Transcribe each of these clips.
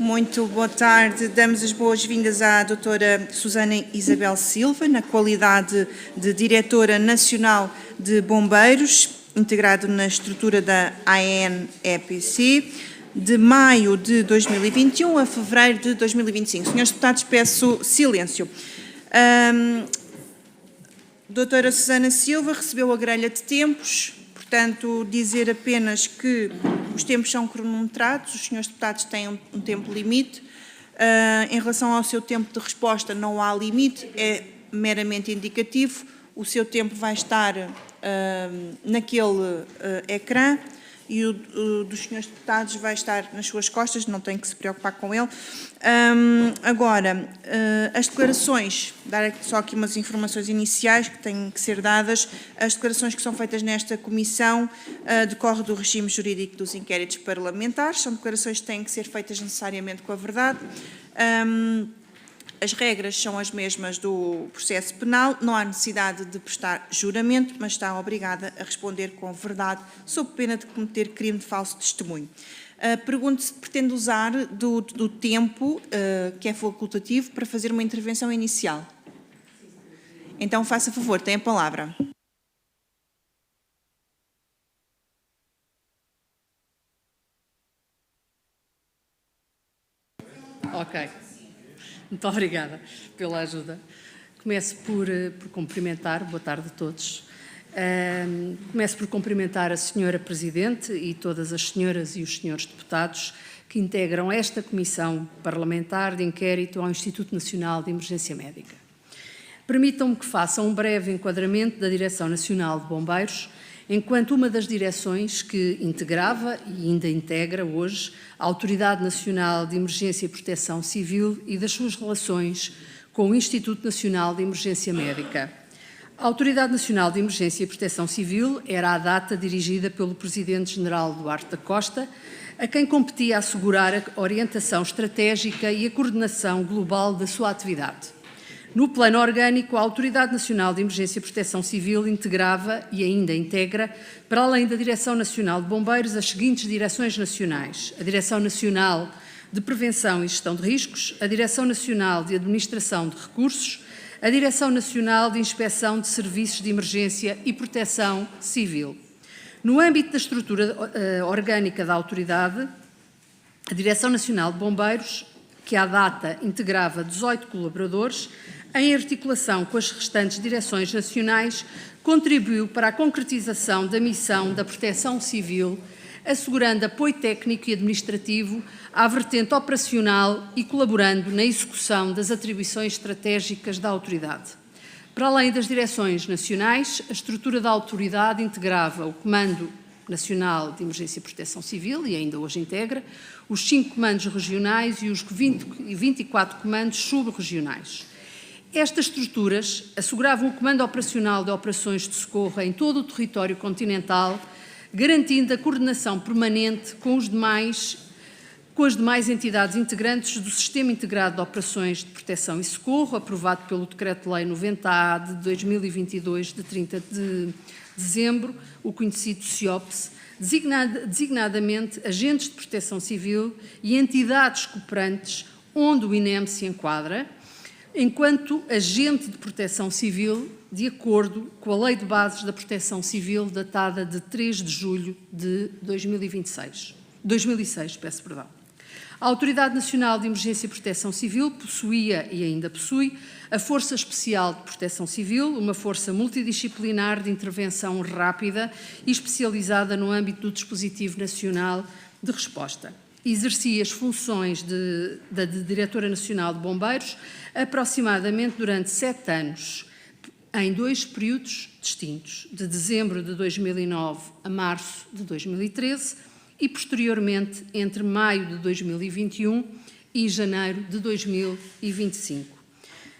Muito boa tarde. Damos as boas-vindas à doutora Susana Isabel Silva, na qualidade de Diretora Nacional de Bombeiros, integrado na estrutura da ANEPC, de maio de 2021 a fevereiro de 2025. Senhores deputados, peço silêncio. Doutora Susana Silva recebeu a grelha de tempos, portanto, dizer apenas que os tempos são cronometrados, os senhores deputados têm um tempo limite. Em relação ao seu tempo de resposta, não há limite, é meramente indicativo. O seu tempo vai estar naquele ecrã e o dos senhores deputados vai estar nas suas costas, não tem que se preocupar com ele. Agora, as declarações, dar só aqui umas informações iniciais que têm que ser dadas. As declarações que são feitas nesta comissão decorrem do regime jurídico dos inquéritos parlamentares, são declarações que têm que ser feitas necessariamente com a verdade. As regras são as mesmas do processo penal, não há necessidade de prestar juramento, mas está obrigada a responder com verdade, sob pena de cometer crime de falso testemunho. Pergunto se pretende usar do tempo, que é facultativo, para fazer uma intervenção inicial. Então, faça favor, tem a palavra. Ok. Muito obrigada pela ajuda. Começo por cumprimentar, boa tarde a todos. Começo por cumprimentar a senhora Presidente e todas as senhoras e os senhores deputados que integram esta Comissão Parlamentar de Inquérito ao Instituto Nacional de Emergência Médica. Permitam-me que faça um breve enquadramento da Direção Nacional de Bombeiros, enquanto uma das direções que integrava e ainda integra hoje a Autoridade Nacional de Emergência e Proteção Civil e das suas relações com o Instituto Nacional de Emergência Médica. A Autoridade Nacional de Emergência e Proteção Civil era à data dirigida pelo Presidente-General Duarte da Costa, a quem competia assegurar a orientação estratégica e a coordenação global da sua atividade. No plano orgânico, a Autoridade Nacional de Emergência e Proteção Civil integrava e ainda integra, para além da Direção Nacional de Bombeiros, as seguintes direções nacionais: a Direção Nacional de Prevenção e Gestão de Riscos, a Direção Nacional de Administração de Recursos, a Direção Nacional de Inspeção de Serviços de Emergência e Proteção Civil. No âmbito da estrutura orgânica da autoridade, a Direção Nacional de Bombeiros, que à data integrava 18 colaboradores, em articulação com as restantes direções nacionais, contribuiu para a concretização da missão da Proteção Civil, assegurando apoio técnico e administrativo à vertente operacional e colaborando na execução das atribuições estratégicas da autoridade. Para além das direções nacionais, a estrutura da autoridade integrava o Comando Nacional de Emergência e Proteção Civil, e ainda hoje integra, os 5 comandos regionais e os 24 comandos sub-regionais. Estas estruturas asseguravam o comando operacional de operações de socorro em todo o território continental, garantindo a coordenação permanente com as demais entidades integrantes do Sistema Integrado de Operações de Proteção e Socorro, aprovado pelo Decreto-Lei 90-A de 2022, de 30 de dezembro, o conhecido CIOPS, designadamente agentes de proteção civil e entidades cooperantes onde o INEM se enquadra, enquanto agente de proteção civil, de acordo com a Lei de Bases da Proteção Civil, datada de 3 de julho de 2006. A Autoridade Nacional de Emergência e Proteção Civil possuía e ainda possui a Força Especial de Proteção Civil, uma força multidisciplinar de intervenção rápida e especializada no âmbito do Dispositivo Nacional de Resposta. Exercia as funções de Diretora Nacional de Bombeiros aproximadamente durante 7 anos, em 2 períodos distintos, de dezembro de 2009 a março de 2013 e, posteriormente, entre maio de 2021 e janeiro de 2025.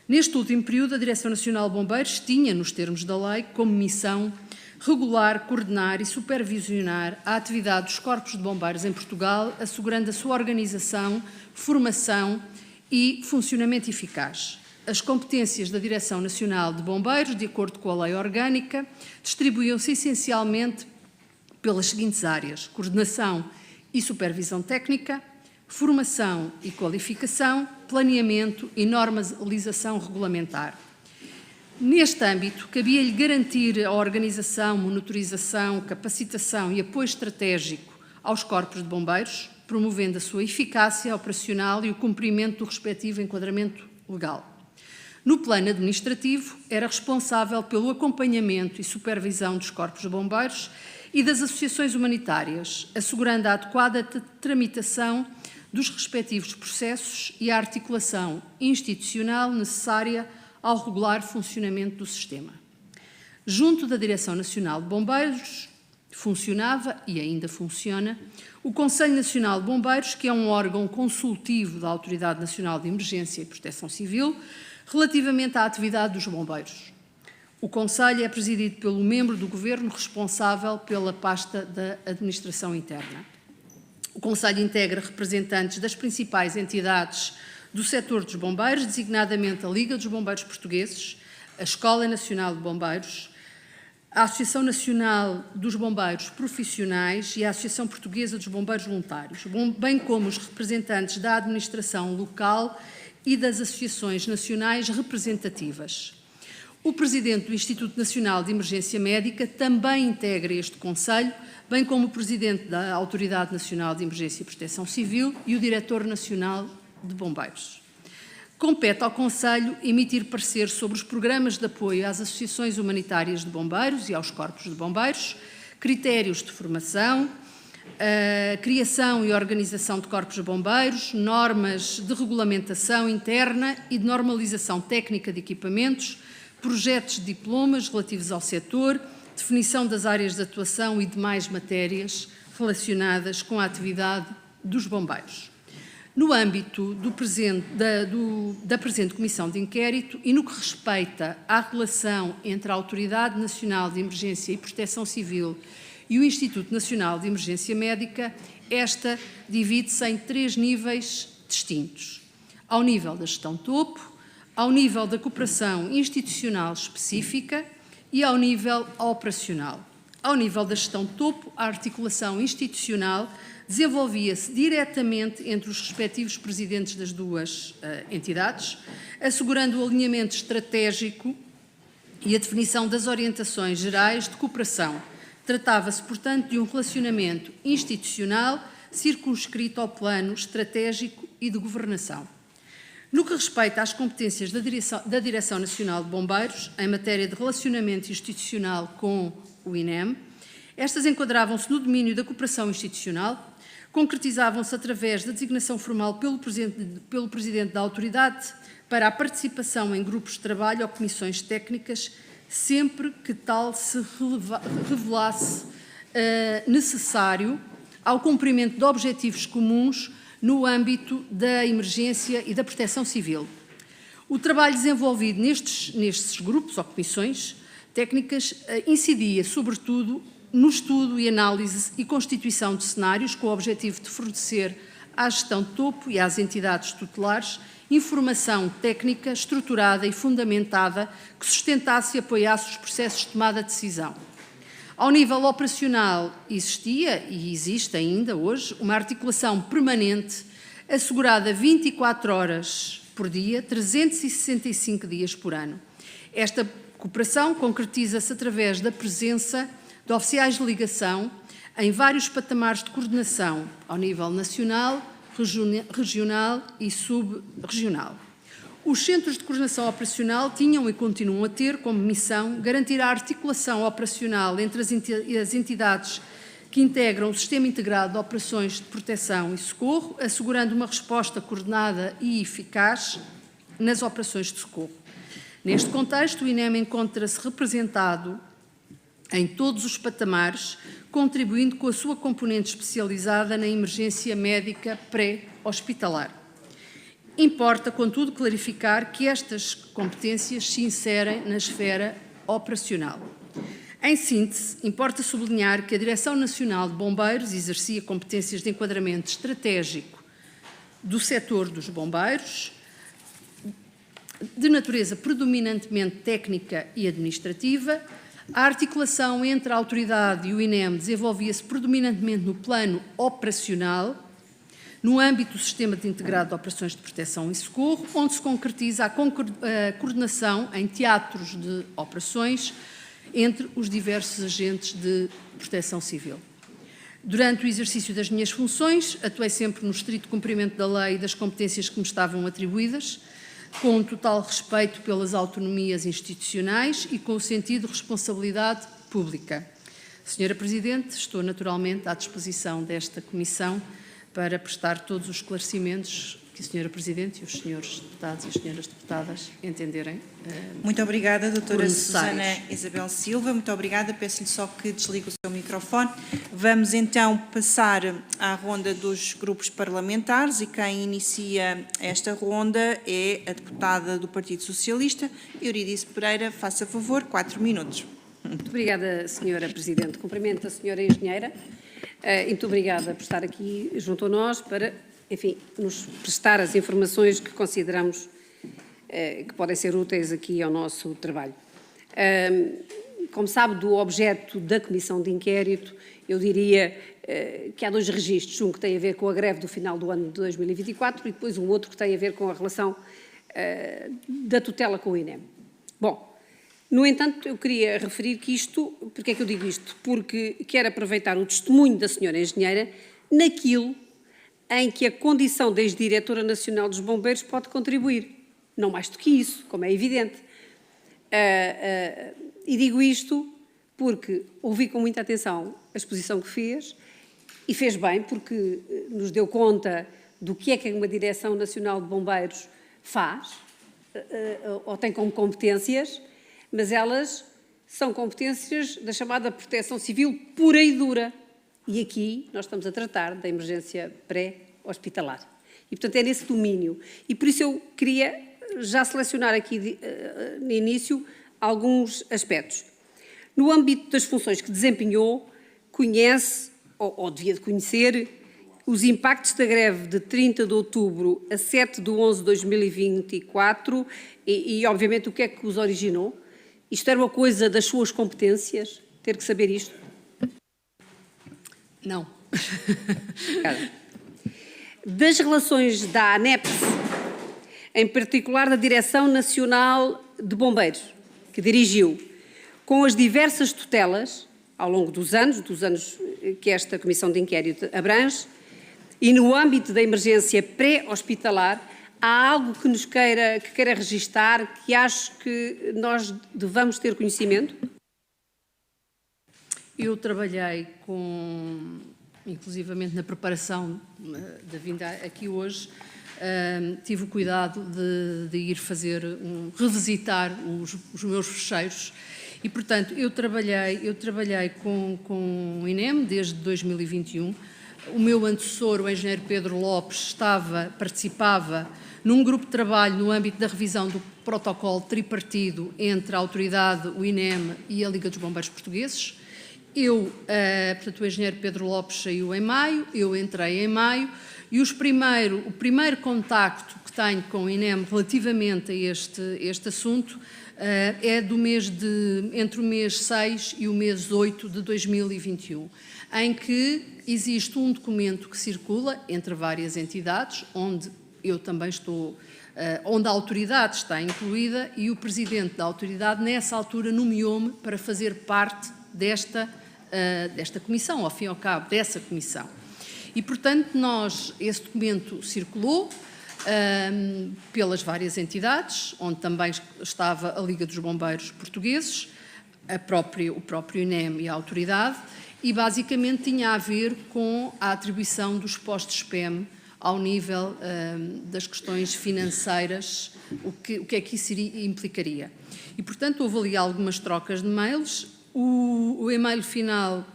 Neste último período, a Direção Nacional de Bombeiros tinha, nos termos da lei, como missão regular, coordenar e supervisionar a atividade dos corpos de bombeiros em Portugal, assegurando a sua organização, formação e funcionamento eficaz. As competências da Direção Nacional de Bombeiros, de acordo com a lei orgânica, distribuíam-se essencialmente pelas seguintes áreas: coordenação e supervisão técnica, formação e qualificação, planeamento e normalização regulamentar. Neste âmbito, cabia-lhe garantir a organização, monitorização, capacitação e apoio estratégico aos corpos de bombeiros, promovendo a sua eficácia operacional e o cumprimento do respectivo enquadramento legal. No plano administrativo, era responsável pelo acompanhamento e supervisão dos corpos de bombeiros e das associações humanitárias, assegurando a adequada tramitação dos respectivos processos e a articulação institucional necessária ao regular funcionamento do sistema. Junto da Direção Nacional de Bombeiros, funcionava e ainda funciona o Conselho Nacional de Bombeiros, que é um órgão consultivo da Autoridade Nacional de Emergência e Proteção Civil, relativamente à atividade dos bombeiros. O Conselho é presidido pelo membro do Governo responsável pela pasta da Administração Interna. O Conselho integra representantes das principais entidades do setor dos bombeiros, designadamente a Liga dos Bombeiros Portugueses, a Escola Nacional de Bombeiros, a Associação Nacional dos Bombeiros Profissionais e a Associação Portuguesa dos Bombeiros Voluntários, bem como os representantes da administração local e das associações nacionais representativas. O Presidente do Instituto Nacional de Emergência Médica também integra este Conselho, bem como o Presidente da Autoridade Nacional de Emergência e Proteção Civil e o Diretor Nacional de Bombeiros. Compete ao Conselho emitir parecer sobre os programas de apoio às associações humanitárias de bombeiros e aos corpos de bombeiros, critérios de formação, criação e organização de corpos de bombeiros, normas de regulamentação interna e de normalização técnica de equipamentos, projetos de diplomas relativos ao setor, definição das áreas de atuação e demais matérias relacionadas com a atividade dos bombeiros. No âmbito da presente Comissão de Inquérito e no que respeita à relação entre a Autoridade Nacional de Emergência e Proteção Civil e o Instituto Nacional de Emergência Médica, esta divide-se em 3 níveis distintos. Ao nível da gestão topo, ao nível da cooperação institucional específica e ao nível operacional. Ao nível da gestão topo, a articulação institucional desenvolvia-se diretamente entre os respectivos presidentes das duas entidades, assegurando o alinhamento estratégico e a definição das orientações gerais de cooperação. Tratava-se, portanto, de um relacionamento institucional circunscrito ao plano estratégico e de governação. No que respeita às competências da Direção Nacional de Bombeiros, em matéria de relacionamento institucional com o INEM, estas enquadravam-se no domínio da cooperação institucional, concretizavam-se através da designação formal pelo Presidente da Autoridade para a participação em grupos de trabalho ou comissões técnicas, sempre que tal se revelasse necessário ao cumprimento de objetivos comuns no âmbito da emergência e da proteção civil. O trabalho desenvolvido nestes grupos ou comissões técnicas incidia, sobretudo, no estudo e análise e constituição de cenários com o objetivo de fornecer à gestão de topo e às entidades tutelares informação técnica estruturada e fundamentada que sustentasse e apoiasse os processos de tomada de decisão. Ao nível operacional existia, e existe ainda hoje, uma articulação permanente assegurada 24 horas por dia, 365 dias por ano. Esta cooperação concretiza-se através da presença de oficiais de ligação em vários patamares de coordenação, ao nível nacional, regional e subregional. Os centros de coordenação operacional tinham e continuam a ter como missão garantir a articulação operacional entre as entidades que integram o Sistema Integrado de Operações de Proteção e Socorro, assegurando uma resposta coordenada e eficaz nas operações de socorro. Neste contexto, o INEM encontra-se representado em todos os patamares, contribuindo com a sua componente especializada na emergência médica pré-hospitalar. Importa, contudo, clarificar que estas competências se inserem na esfera operacional. Em síntese, importa sublinhar que a Direção Nacional de Bombeiros exercia competências de enquadramento estratégico do setor dos bombeiros, de natureza predominantemente técnica e administrativa. A articulação entre a autoridade e o INEM desenvolvia-se predominantemente no plano operacional, no âmbito do Sistema Integrado de Operações de Proteção e Socorro, onde se concretiza a coordenação em teatros de operações entre os diversos agentes de proteção civil. Durante o exercício das minhas funções, atuei sempre no estrito cumprimento da lei e das competências que me estavam atribuídas, com um total respeito pelas autonomias institucionais e com o sentido de responsabilidade pública. Senhora Presidente, estou naturalmente à disposição desta Comissão para prestar todos os esclarecimentos que a Senhora Presidente e os senhores deputados e as senhoras deputadas entenderem. Muito obrigada, doutora Susana Isabel Silva. Muito obrigada. Peço-lhe só que desligue o seu microfone. Vamos então passar à ronda dos grupos parlamentares e quem inicia esta ronda é a deputada do Partido Socialista, Eurídice Pereira. Faça favor, 4 minutos. Muito obrigada, Senhora Presidente. Cumprimento a Senhora Engenheira e muito obrigada por estar aqui junto a nós para, enfim, nos prestar as informações que consideramos que podem ser úteis aqui ao nosso trabalho. Como sabe, do objeto da Comissão de Inquérito, eu diria que há 2 registros, um que tem a ver com a greve do final do ano de 2024 e depois um outro que tem a ver com a relação da tutela com o INEM. Bom, no entanto, eu queria referir que isto, porque é que eu digo isto? Porque quero aproveitar o testemunho da Senhora Engenheira naquilo em que a condição de ex-diretora nacional dos bombeiros pode contribuir. Não mais do que isso, como é evidente. E digo isto porque ouvi com muita atenção a exposição que fez e fez bem porque nos deu conta do que é uma Direção Nacional de Bombeiros faz ou tem como competências, mas elas são competências da chamada proteção civil pura e dura. E aqui nós estamos a tratar da emergência pré-hospitalar. E, portanto, é nesse domínio. E por isso eu queria já selecionar aqui no início alguns aspectos. No âmbito das funções que desempenhou, conhece, ou devia de conhecer, os impactos da greve de 30 de outubro a 7 de 11 de 2024 e, obviamente, o que é que os originou. Isto era uma coisa das suas competências? Ter que saber isto? Não. Das relações da ANEPS, em particular da Direção Nacional de Bombeiros, que dirigiu, com as diversas tutelas, ao longo dos anos que esta Comissão de Inquérito abrange, e no âmbito da emergência pré-hospitalar, há algo que queira registar, que acho que nós devamos ter conhecimento? Eu trabalhei inclusivamente na preparação da vinda aqui hoje, tive o cuidado de ir revisitar os meus fecheiros e, portanto, eu trabalhei com o INEM desde 2021. O meu antecessor, o engenheiro Pedro Lopes, participava num grupo de trabalho no âmbito da revisão do protocolo tripartido entre a autoridade, o INEM e a Liga dos Bombeiros Portugueses. Portanto, o engenheiro Pedro Lopes saiu em maio, eu entrei em maio e o primeiro contacto que tenho com o INEM relativamente a este assunto é entre o mês 6 e o mês 8 de 2021, em que existe um documento que circula entre várias entidades, onde eu também estou, onde a autoridade está incluída e o presidente da autoridade, nessa altura, nomeou-me para fazer parte desta comissão, ao fim e ao cabo, dessa comissão. E, portanto, esse documento circulou pelas várias entidades, onde também estava a Liga dos Bombeiros Portugueses, o próprio INEM e a autoridade, e basicamente tinha a ver com a atribuição dos postos PEM ao nível das questões financeiras, o que é que isso implicaria. E, portanto, houve ali algumas trocas de mails. O e-mail final,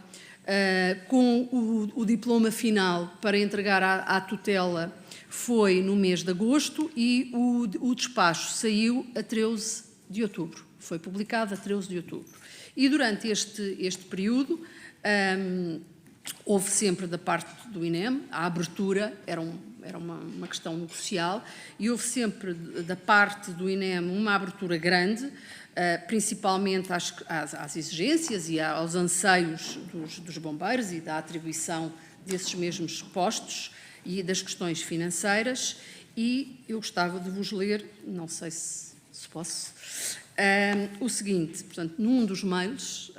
com o diploma final para entregar à tutela, foi no mês de agosto e o despacho saiu a 13 de outubro. Foi publicado a 13 de outubro. E durante este período, houve sempre da parte do INEM, a abertura era uma questão negocial, e houve sempre da parte do INEM uma abertura grande, principalmente às exigências e aos anseios dos bombeiros e da atribuição desses mesmos postos, e das questões financeiras, e eu gostava de vos ler, não sei se posso, o seguinte, portanto, num dos mails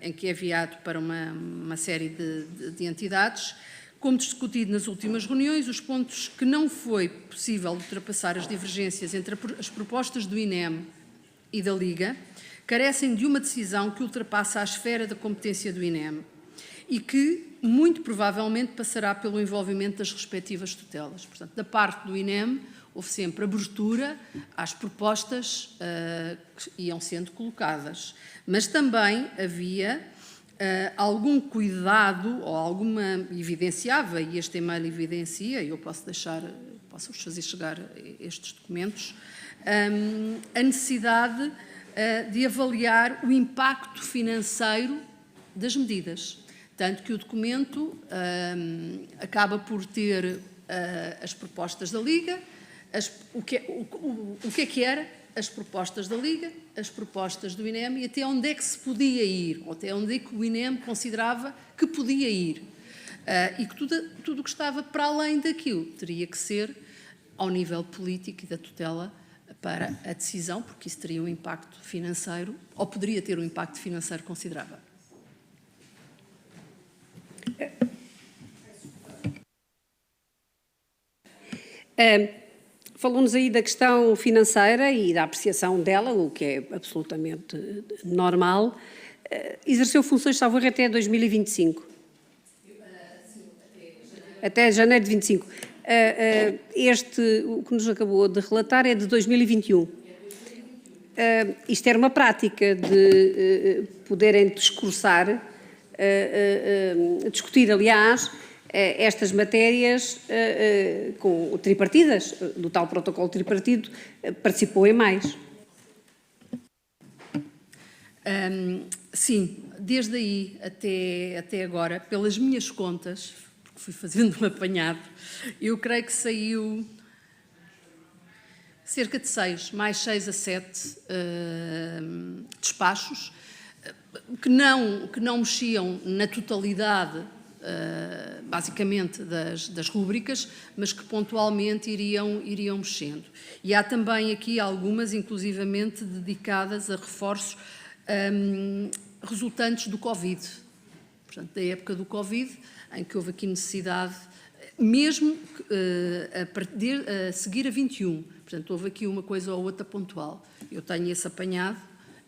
em que é enviado para uma série de entidades, como discutido nas últimas reuniões, os pontos que não foi possível ultrapassar as divergências entre as propostas do INEM e da Liga, carecem de uma decisão que ultrapassa a esfera da competência do INEM e que, muito provavelmente, passará pelo envolvimento das respectivas tutelas. Portanto, da parte do INEM, houve sempre abertura às propostas que iam sendo colocadas, mas também havia algum cuidado, ou alguma evidenciava, e este e-mail evidencia, e eu posso-vos fazer chegar estes documentos, a necessidade de avaliar o impacto financeiro das medidas. Tanto que o documento acaba por ter as propostas da Liga, o que é que era as propostas da Liga, as propostas do INEM e até onde é que se podia ir, ou até onde é que o INEM considerava que podia ir. E que tudo o que estava para além daquilo teria que ser ao nível político e da tutela para a decisão, porque isso teria um impacto financeiro, ou poderia ter um impacto financeiro considerável. Falou-nos aí da questão financeira e da apreciação dela, o que é absolutamente normal. Exerceu funções, salvo erro, até 2025. Até janeiro de 25. O que nos acabou de relatar é de 2021. Isto era uma prática de poderem discursar, discutir, aliás, estas matérias com tripartidas, do tal protocolo tripartido, participou em mais? Sim, desde aí até agora, pelas minhas contas, porque fui fazendo um apanhado, eu creio que saiu cerca de 6, mais 6 a 7 despachos que não mexiam na totalidade, basicamente, das rúbricas, mas que pontualmente iriam mexendo. E há também aqui algumas, inclusivamente, dedicadas a reforços resultantes do Covid. Portanto, da época do Covid, em que houve aqui necessidade, mesmo a seguir a 21. Portanto, houve aqui uma coisa ou outra pontual. Eu tenho esse apanhado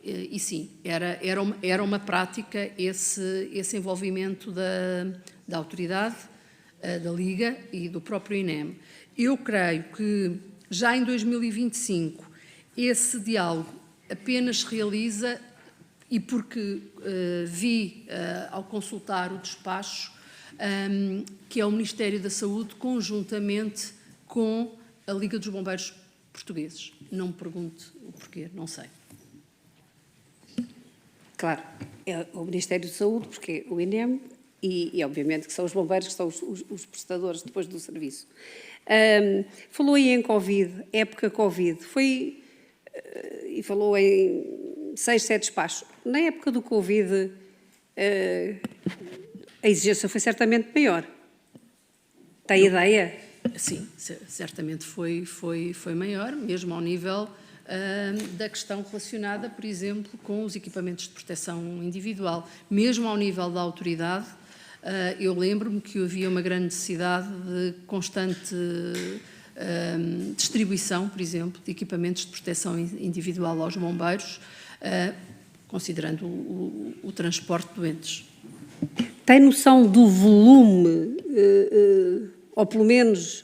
e sim, era uma prática esse envolvimento da autoridade, da Liga e do próprio INEM. Eu creio que já em 2025 esse diálogo apenas se realiza, e porque vi ao consultar o despacho, que é o Ministério da Saúde conjuntamente com a Liga dos Bombeiros Portugueses. Não me pergunte o porquê, não sei. Claro, é o Ministério da Saúde, porque é o INEM e obviamente que são os bombeiros que são os prestadores depois do serviço. Falou aí em Covid, época Covid, e falou em 6, 7 despachos. Na época do Covid, a exigência foi certamente maior. Tem ideia? Sim, certamente foi maior, mesmo ao nível da questão relacionada, por exemplo, com os equipamentos de proteção individual. Mesmo ao nível da autoridade, eu lembro-me que havia uma grande necessidade de constante distribuição, por exemplo, de equipamentos de proteção individual aos bombeiros, considerando o transporte de doentes. Tem noção do volume, ou pelo menos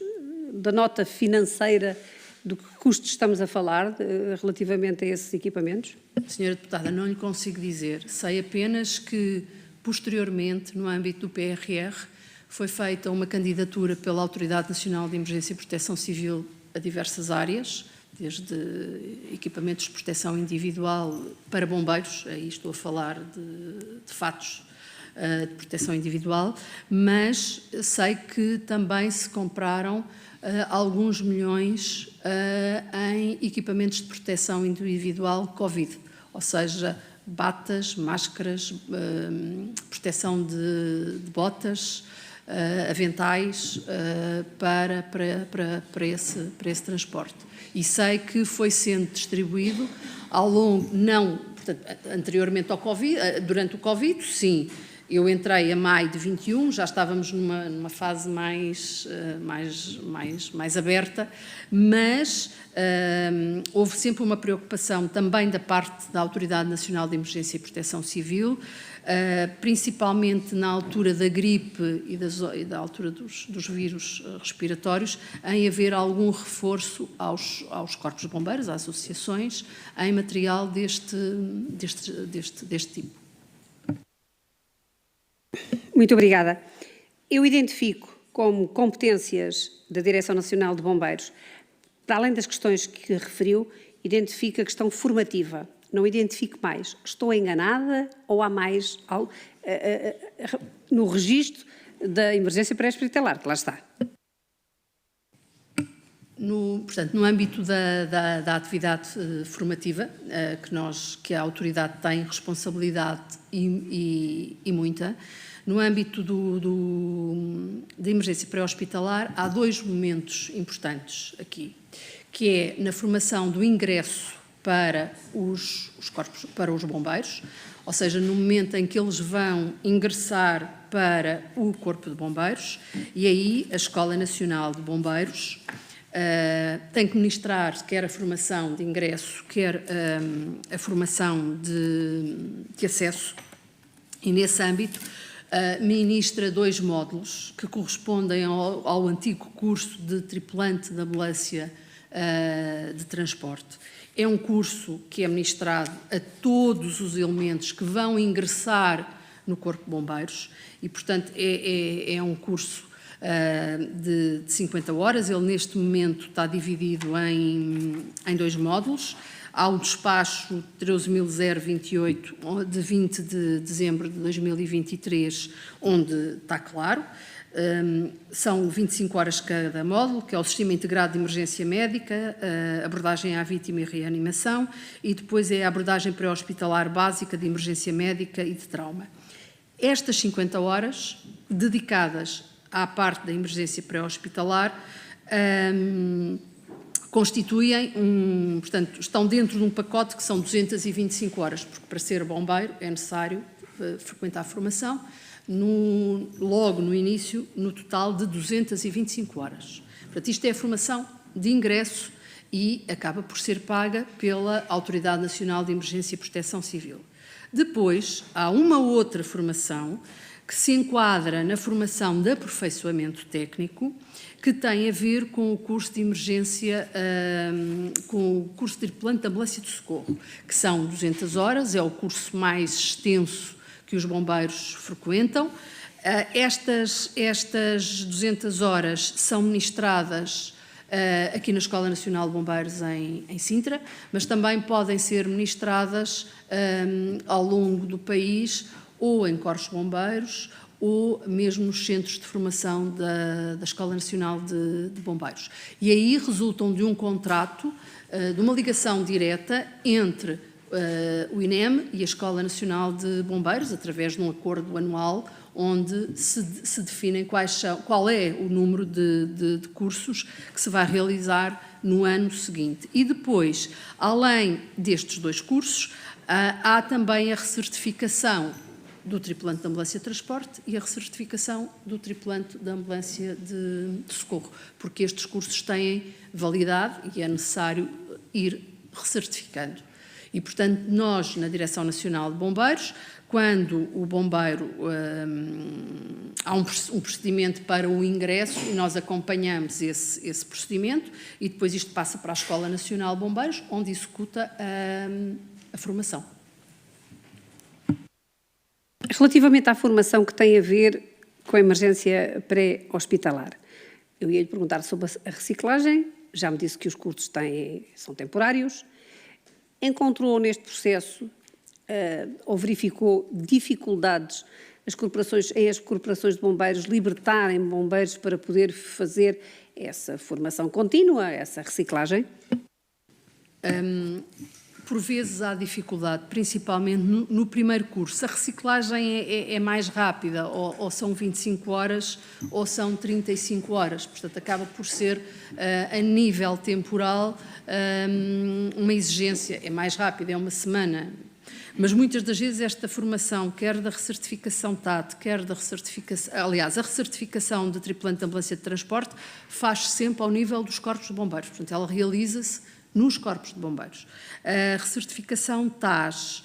da nota financeira, do que custos estamos a falar relativamente a esses equipamentos? Senhora Deputada, não lhe consigo dizer. Sei apenas que, posteriormente, no âmbito do PRR, foi feita uma candidatura pela Autoridade Nacional de Emergência e Proteção Civil a diversas áreas, desde equipamentos de proteção individual para bombeiros, aí estou a falar de fatos de proteção individual, mas sei que também se compraram alguns milhões em equipamentos de proteção individual Covid, ou seja, batas, máscaras, proteção de botas, aventais para esse transporte. E sei que foi sendo distribuído ao longo, não, portanto, anteriormente ao Covid, durante o Covid, sim. Eu entrei a maio de 21, já estávamos numa fase mais aberta, mas houve sempre uma preocupação também da parte da Autoridade Nacional de Emergência e Proteção Civil, principalmente na altura da gripe e da altura dos vírus respiratórios, em haver algum reforço aos corpos de bombeiros, às associações, em material deste tipo. Muito obrigada. Eu identifico como competências da Direção Nacional de Bombeiros, para além das questões que referiu, identifico a questão formativa. Não identifico mais. Estou enganada ou há mais no registro da emergência pré-hospitalar, que lá está? Portanto, no âmbito da atividade formativa, que a autoridade tem responsabilidade e muita, no âmbito da emergência pré-hospitalar, há 2 momentos importantes aqui, que é na formação do ingresso para os bombeiros, ou seja, no momento em que eles vão ingressar para o Corpo de Bombeiros, e aí a Escola Nacional de Bombeiros tem que ministrar quer a formação de ingresso, quer a formação de acesso, e nesse âmbito ministra 2 módulos que correspondem ao antigo curso de tripulante de ambulância de transporte. É um curso que é ministrado a todos os elementos que vão ingressar no Corpo de Bombeiros e, portanto, é um curso de 50 horas. Ele, neste momento, está dividido em 2 módulos. Há um despacho 13.028, de 20 de dezembro de 2023, onde está claro. São 25 horas cada módulo, que é o Sistema Integrado de Emergência Médica, abordagem à vítima e reanimação, e depois é a abordagem pré-hospitalar básica de emergência médica e de trauma. Estas 50 horas, dedicadas à parte da emergência pré-hospitalar, constituem, portanto, estão dentro de um pacote que são 225 horas, porque para ser bombeiro é necessário frequentar a formação, logo no início, no total de 225 horas. Portanto, isto é a formação de ingresso e acaba por ser paga pela Autoridade Nacional de Emergência e Proteção Civil. Depois, há uma outra formação que se enquadra na formação de aperfeiçoamento técnico, que tem a ver com o curso de emergência, com o curso de tripulante de ambulância de socorro, que são 200 horas, é o curso mais extenso que os bombeiros frequentam. Estas 200 horas são ministradas aqui na Escola Nacional de Bombeiros em Sintra, mas também podem ser ministradas ao longo do país, ou em corpos de bombeiros, ou mesmo nos centros de formação da Escola Nacional de Bombeiros. E aí resultam de um contrato, de uma ligação direta entre o INEM e a Escola Nacional de Bombeiros, através de um acordo anual, onde se definem qual é o número de cursos que se vai realizar no ano seguinte. E depois, além destes 2 cursos, há também a recertificação do tripulante de ambulância de transporte e a recertificação do tripulante da ambulância de socorro, porque estes cursos têm validade e é necessário ir recertificando. E, portanto, nós, na Direção Nacional de Bombeiros, quando o bombeiro, há um procedimento para o ingresso e nós acompanhamos esse procedimento e depois isto passa para a Escola Nacional de Bombeiros, onde executa a formação. Relativamente à formação que tem a ver com a emergência pré-hospitalar, eu ia lhe perguntar sobre a reciclagem, já me disse que os cursos são temporários. Encontrou neste processo ou verificou dificuldades em as corporações de bombeiros libertarem bombeiros para poder fazer essa formação contínua, essa reciclagem? por vezes há dificuldade, principalmente no primeiro curso. A reciclagem é mais rápida, ou são 25 horas ou são 35 horas. Portanto, acaba por ser, a nível temporal, uma exigência. É mais rápida, é uma semana. Mas muitas das vezes esta formação, quer da recertificação TAT, quer da recertificação... Aliás, a recertificação de tripulante de ambulância de transporte faz-se sempre ao nível dos corpos de bombeiros. Portanto, ela realiza-se nos corpos de bombeiros. A recertificação TAS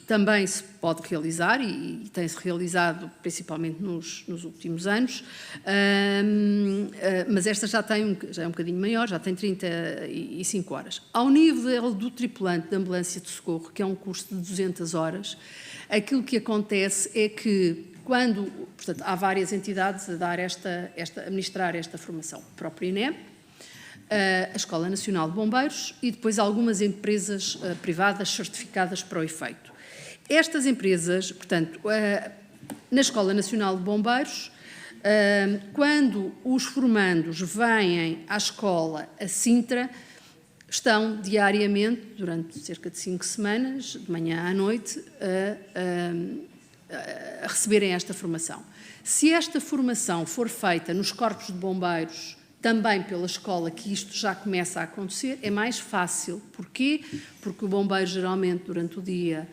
também se pode realizar e tem-se realizado principalmente nos últimos anos, mas esta já é um bocadinho maior, já tem 35 horas. Ao nível do tripulante de ambulância de socorro, que é um curso de 200 horas, aquilo que acontece é que portanto, há várias entidades a dar a ministrar esta formação, o próprio INEM, a Escola Nacional de Bombeiros e depois algumas empresas privadas certificadas para o efeito. Estas empresas, portanto, na Escola Nacional de Bombeiros, quando os formandos vêm à escola, a Sintra, estão diariamente, durante cerca de 5 semanas, de manhã à noite, a receberem esta formação. Se esta formação for feita nos corpos de bombeiros, também pela escola, que isto já começa a acontecer, é mais fácil. Porquê? Porque o bombeiro geralmente durante o dia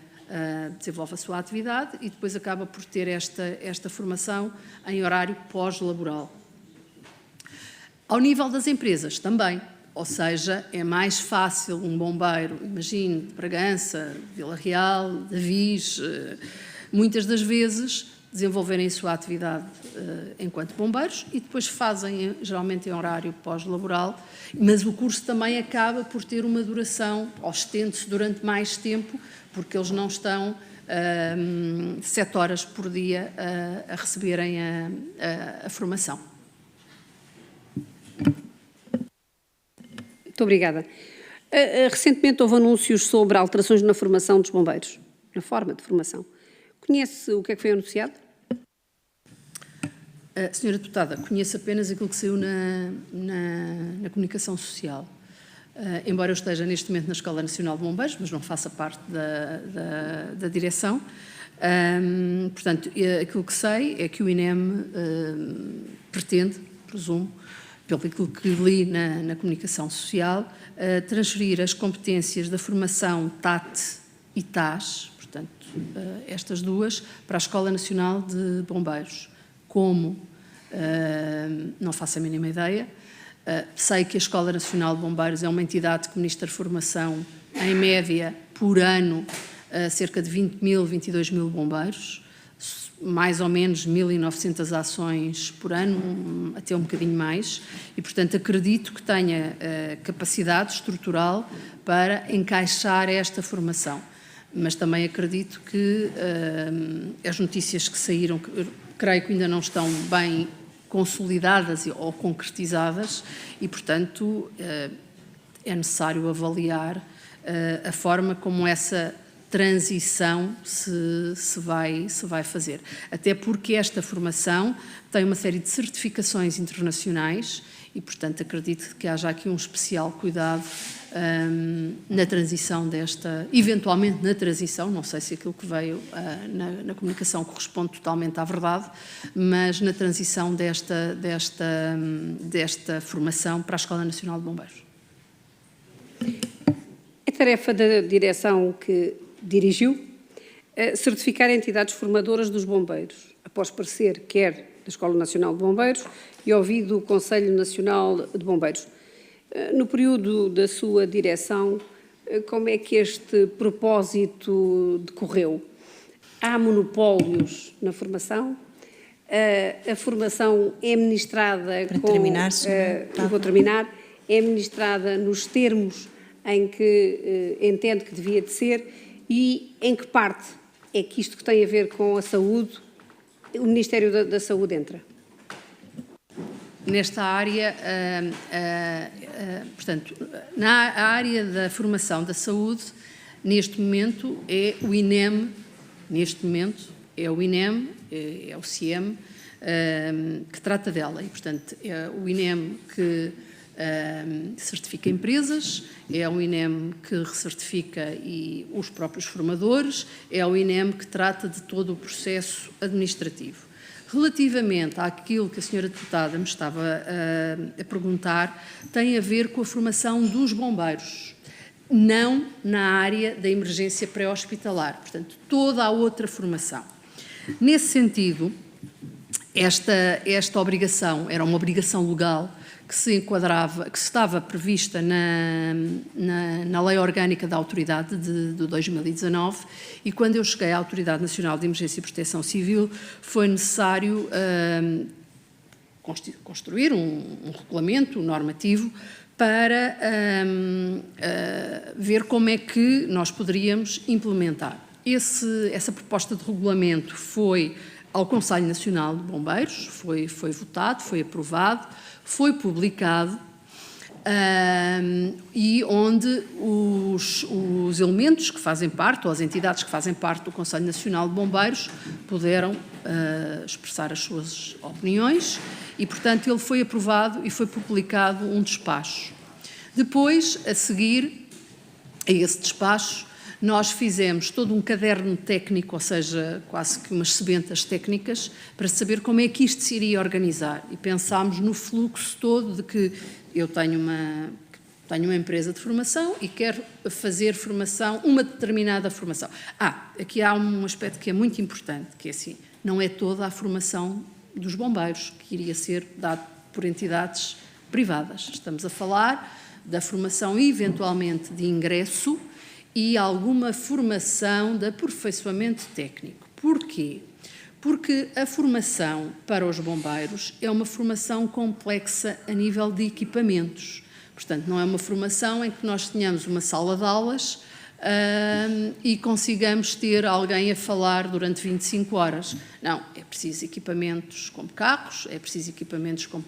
desenvolve a sua atividade e depois acaba por ter esta formação em horário pós-laboral. Ao nível das empresas também, ou seja, é mais fácil um bombeiro, imagine, de Bragança, de Vila Real, de Avis, muitas das vezes desenvolverem a sua atividade enquanto bombeiros e depois fazem, geralmente em horário pós-laboral, mas o curso também acaba por ter uma duração, ou estende-se durante mais tempo, porque eles não estão 7 horas por dia a receberem a formação. Muito obrigada. Recentemente houve anúncios sobre alterações na formação dos bombeiros, na forma de formação. Conhece o que é que foi anunciado? Senhora Deputada, conheço apenas aquilo que saiu na comunicação social. Embora eu esteja neste momento na Escola Nacional de Bombeiros, mas não faça parte da direção. Portanto, aquilo que sei é que o INEM pretende, presumo, pelo aquilo que li na comunicação social, transferir as competências da formação TAT e TAS, portanto, estas duas, para a Escola Nacional de Bombeiros. Como? Não faço a mínima ideia. Sei que a Escola Nacional de Bombeiros é uma entidade que ministra formação, em média, por ano, cerca de 22 mil bombeiros, mais ou menos 1.900 ações por ano, até um bocadinho mais, e, portanto, acredito que tenha capacidade estrutural para encaixar esta formação. Mas também acredito que as notícias que saíram, creio que ainda não estão bem consolidadas ou concretizadas e, portanto, é necessário avaliar a forma como essa transição se vai fazer. Até porque esta formação tem uma série de certificações internacionais e, portanto, acredito que haja aqui um especial cuidado na transição eventualmente na transição, não sei se aquilo que veio na comunicação corresponde totalmente à verdade, mas na transição desta formação para a Escola Nacional de Bombeiros. É tarefa da direção que dirigiu certificar entidades formadoras dos bombeiros, após parecer quer da Escola Nacional de Bombeiros e ouvido o Conselho Nacional de Bombeiros. No período da sua direção, como é que este propósito decorreu? Há monopólios na formação? A formação é ministrada vou terminar, é ministrada nos termos em que entende que devia de ser e em que parte é que isto que tem a ver com a saúde, o Ministério da Saúde entra? Nesta área, portanto, na área da formação da saúde, neste momento é o INEM, é o CIEM, que trata dela e, portanto, é o INEM que certifica empresas, é o INEM que recertifica os próprios formadores, é o INEM que trata de todo o processo administrativo. Relativamente àquilo que a senhora deputada me estava a perguntar, tem a ver com a formação dos bombeiros, não na área da emergência pré-hospitalar, portanto, toda a outra formação. Nesse sentido, esta obrigação era uma obrigação legal que se enquadrava, que estava prevista na Lei Orgânica da Autoridade de 2019, e quando eu cheguei à Autoridade Nacional de Emergência e Proteção Civil foi necessário construir um regulamento normativo para ver como é que nós poderíamos implementar. Essa proposta de regulamento foi ao Conselho Nacional de Bombeiros, foi votado, foi aprovado, foi publicado, e onde os elementos que fazem parte, ou as entidades que fazem parte do Conselho Nacional de Bombeiros, puderam expressar as suas opiniões e, portanto, ele foi aprovado e foi publicado um despacho. Depois, a seguir a esse despacho, nós fizemos todo um caderno técnico, ou seja, quase que umas sebentas técnicas, para saber como é que isto se iria organizar. E pensámos no fluxo todo de que eu tenho uma empresa de formação e quero fazer formação, uma determinada formação. Aqui há um aspecto que é muito importante, que é assim, não é toda a formação dos bombeiros que iria ser dada por entidades privadas. Estamos a falar da formação eventualmente de ingresso e alguma formação de aperfeiçoamento técnico. Porquê? Porque a formação para os bombeiros é uma formação complexa a nível de equipamentos. Portanto, não é uma formação em que nós tenhamos uma sala de aulas e consigamos ter alguém a falar durante 25 horas. Não, é preciso equipamentos como carros, é preciso equipamentos com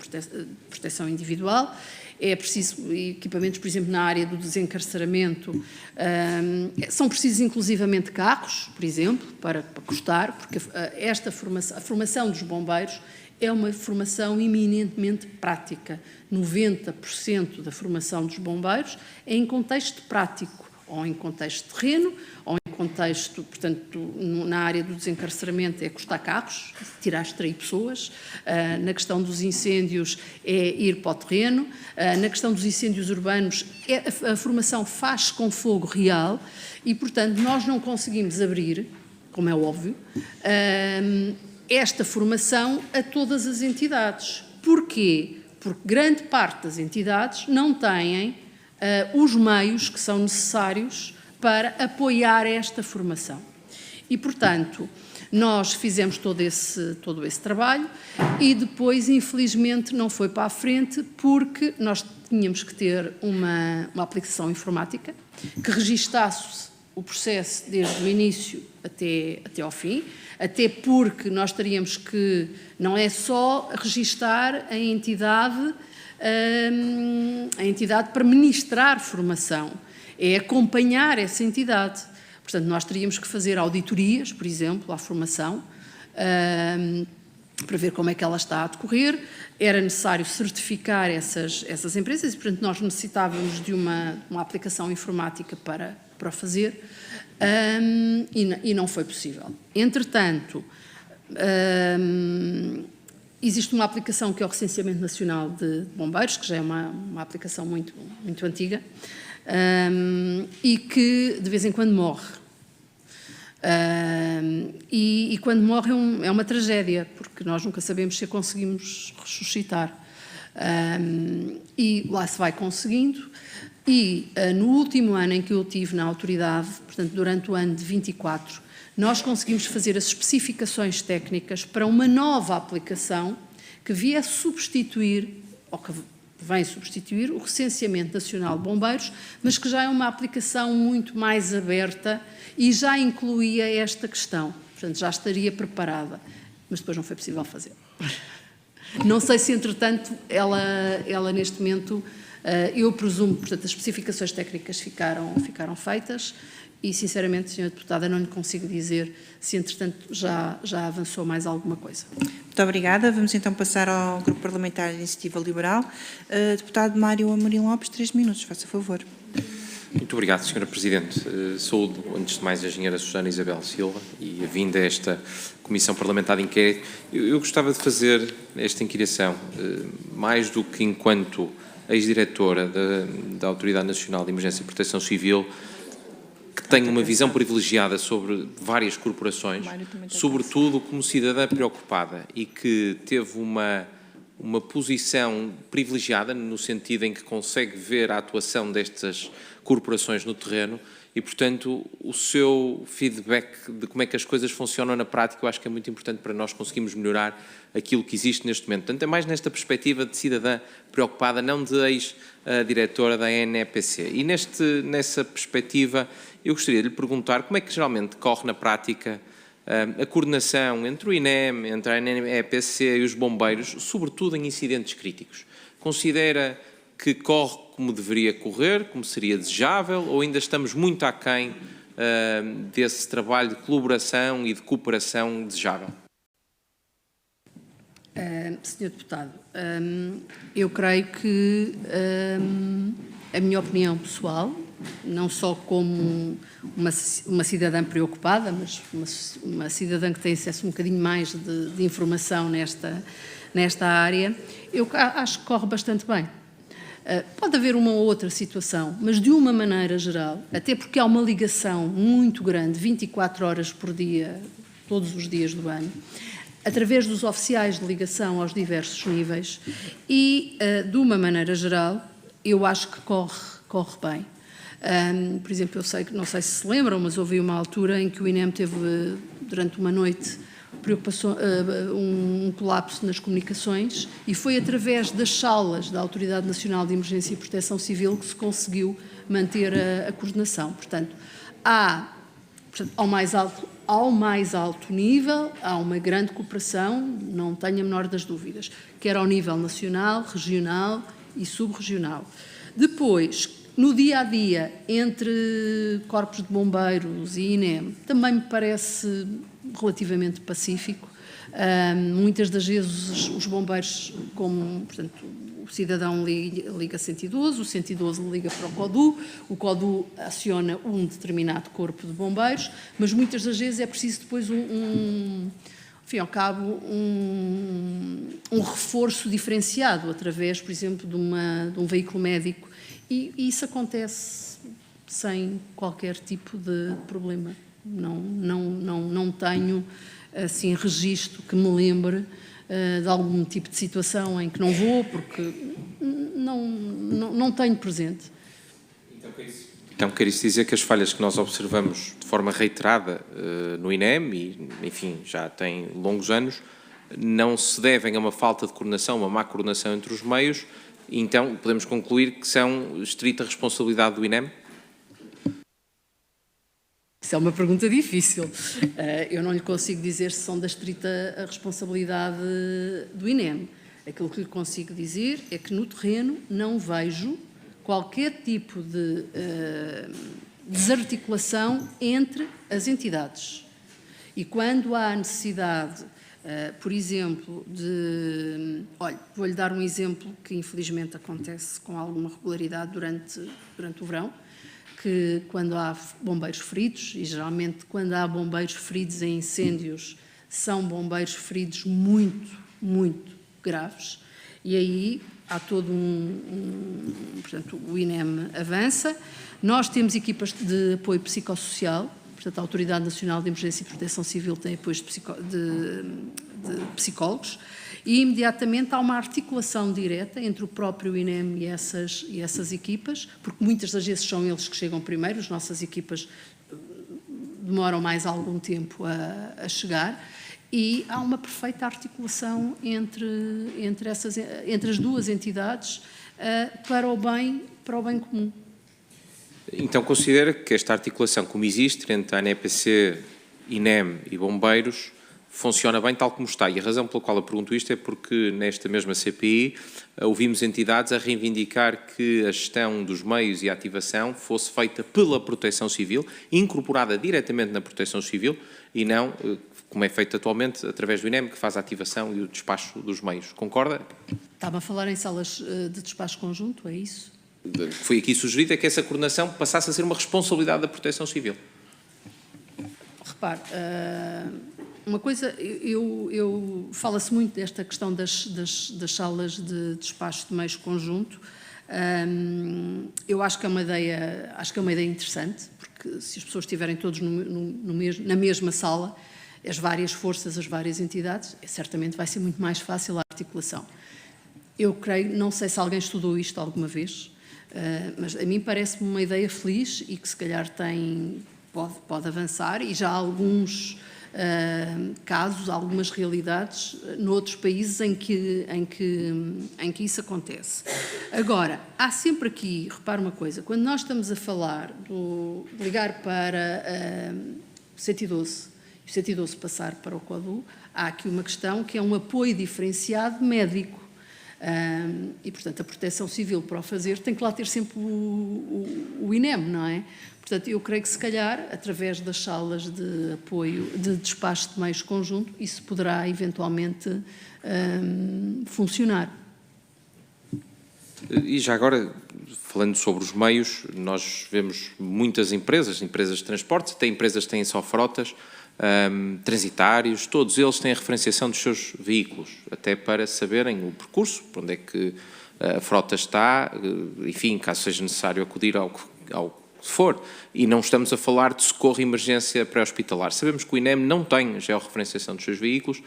proteção individual, é preciso equipamentos, por exemplo, na área do desencarceramento, são precisos inclusivamente carros, por exemplo, para custar, porque a formação dos bombeiros é uma formação eminentemente prática. 90% da formação dos bombeiros é em contexto prático, ou em contexto de terreno, ou em contexto, portanto, na área do desencarceramento é custar carros, tirar, extrair pessoas, na questão dos incêndios é ir para o terreno, na questão dos incêndios urbanos a formação faz-se com fogo real e, portanto, nós não conseguimos abrir, como é óbvio, esta formação a todas as entidades. Porquê? Porque grande parte das entidades não têm os meios que são necessários para apoiar esta formação. E, portanto, nós fizemos todo esse trabalho e depois, infelizmente, não foi para a frente porque nós tínhamos que ter uma aplicação informática que registasse o processo desde o início até ao fim, até porque nós teríamos que, não é só registar a entidade para ministrar formação, é acompanhar essa entidade. Portanto, nós teríamos que fazer auditorias, por exemplo, à formação, para ver como é que ela está a decorrer. Era necessário certificar essas empresas e, portanto, nós necessitávamos de uma aplicação informática para o fazer e não foi possível. Entretanto, existe uma aplicação que é o Recenseamento Nacional de Bombeiros, que já é uma aplicação muito, muito antiga, e que de vez em quando morre. E quando morre é uma tragédia, porque nós nunca sabemos se a conseguimos ressuscitar. E lá se vai conseguindo. E no último ano em que eu estive na autoridade, portanto durante o ano de 24, nós conseguimos fazer as especificações técnicas para uma nova aplicação que viesse substituir, ou que vem substituir, o Recenseamento Nacional de Bombeiros, mas que já é uma aplicação muito mais aberta e já incluía esta questão. Portanto, já estaria preparada, mas depois não foi possível fazer. Não sei se, entretanto, ela neste momento, eu presumo, portanto, as especificações técnicas ficaram feitas e, sinceramente, Sra. Deputada, não lhe consigo dizer se, entretanto, já avançou mais alguma coisa. Muito obrigada. Vamos então passar ao Grupo Parlamentar de Iniciativa Liberal. Deputado Mário Amorim Lopes, 3 minutos, faça favor. Muito obrigado, Sra. Presidente. Saúdo, antes de mais, a engenheira Susana Isabel Silva e a vinda a esta Comissão Parlamentar de Inquérito. Eu gostava de fazer esta inquirição, mais do que enquanto ex-diretora da Autoridade Nacional de Emergência e Proteção Civil, que tem uma visão privilegiada sobre várias corporações, sobretudo como cidadã preocupada e que teve uma posição privilegiada no sentido em que consegue ver a atuação destas corporações no terreno e, portanto, o seu feedback de como é que as coisas funcionam na prática eu acho que é muito importante para nós conseguirmos melhorar aquilo que existe neste momento. Portanto, é mais nesta perspectiva de cidadã preocupada, não de ex-diretora da NEPC. E nessa perspectiva eu gostaria de lhe perguntar como é que geralmente corre na prática a coordenação entre o INEM, entre a NEPC e os bombeiros, sobretudo em incidentes críticos. Considera que corre como deveria correr, como seria desejável, ou ainda estamos muito aquém desse trabalho de colaboração e de cooperação desejável? Senhor Deputado, eu creio que a minha opinião pessoal, não só como uma cidadã preocupada, mas uma cidadã que tem acesso um bocadinho mais de informação nesta área, eu acho que corre bastante bem. Pode haver uma ou outra situação, mas de uma maneira geral, até porque há uma ligação muito grande, 24 horas por dia, todos os dias do ano, através dos oficiais de ligação aos diversos níveis e, de uma maneira geral, eu acho que corre bem. Por exemplo, não sei se lembram, mas houve uma altura em que o INEM teve, durante uma noite, um colapso nas comunicações e foi através das salas da Autoridade Nacional de Emergência e Proteção Civil que se conseguiu manter a coordenação. Portanto, ao mais alto nível, há uma grande cooperação, não tenho a menor das dúvidas, quer ao nível nacional, regional e subregional. Depois, no dia-a-dia, entre corpos de bombeiros e INEM, também me parece relativamente pacífico. Muitas das vezes os bombeiros, portanto, o cidadão liga 112, o 112 liga para o CODU aciona um determinado corpo de bombeiros, mas muitas das vezes é preciso depois enfim, ao cabo, um reforço diferenciado através, por exemplo, de um veículo médico. E isso acontece sem qualquer tipo de problema. Não tenho, assim, registro que me lembre de algum tipo de situação em que não vou, porque não tenho presente. Então, quer isso dizer que as falhas que nós observamos de forma reiterada no INEM, e, enfim, já tem longos anos, não se devem a uma falta de coordenação, uma má coordenação entre os meios, e então podemos concluir que são estrita responsabilidade do INEM? Isso é uma pergunta difícil. Eu não lhe consigo dizer se são da estrita responsabilidade do INEM. Aquilo que lhe consigo dizer é que no terreno não vejo qualquer tipo de desarticulação entre as entidades. E quando há necessidade, por exemplo, vou-lhe dar um exemplo que infelizmente acontece com alguma regularidade durante o verão, que quando há bombeiros feridos, e geralmente quando há bombeiros feridos em incêndios, são bombeiros feridos muito, muito graves, e aí há todo portanto, o INEM avança. Nós temos equipas de apoio psicossocial, portanto, a Autoridade Nacional de Emergência e Proteção Civil tem apoios de psicólogos, e imediatamente há uma articulação direta entre o próprio INEM e essas equipas, porque muitas das vezes são eles que chegam primeiro, as nossas equipas demoram mais algum tempo a chegar, e há uma perfeita articulação entre as duas entidades para o bem comum. Então considera que esta articulação como existe entre a ANEPC, INEM e bombeiros funciona bem tal como está. E a razão pela qual eu pergunto isto é porque nesta mesma CPI ouvimos entidades a reivindicar que a gestão dos meios e a ativação fosse feita pela Proteção Civil, incorporada diretamente na Proteção Civil e não, como é feito atualmente, através do INEM, que faz a ativação e o despacho dos meios. Concorda? Estava a falar em salas de despacho conjunto, é isso? Foi aqui sugerido é que essa coordenação passasse a ser uma responsabilidade da Proteção Civil. Repare, uma coisa, fala-se muito desta questão das salas de despacho de meios conjunto. Eu acho que é uma ideia, interessante, porque se as pessoas estiverem todos na mesma sala, as várias forças, as várias entidades, certamente vai ser muito mais fácil a articulação. Eu creio, não sei se alguém estudou isto alguma vez, mas a mim parece-me uma ideia feliz e que se calhar pode avançar, e já há alguns casos, algumas realidades noutros países em que isso acontece. Agora, há sempre aqui, repare uma coisa, quando nós estamos a falar de ligar para o 112 e o 112 passar para o CODU, há aqui uma questão que é um apoio diferenciado médico. E, portanto, a Proteção Civil, para o fazer, tem que lá ter sempre o INEM, não é? Portanto, eu creio que, se calhar, através das salas de apoio, de despacho de meios conjunto, isso poderá, eventualmente, funcionar. E já agora, falando sobre os meios, nós vemos muitas empresas de transporte, até empresas que têm só frotas, transitários, todos eles têm a referenciação dos seus veículos, até para saberem o percurso, por onde é que a frota está, enfim, caso seja necessário acudir ao que for. E não estamos a falar de socorro e emergência pré-hospitalar. Sabemos que o INEM não tem georreferenciação dos seus veículos.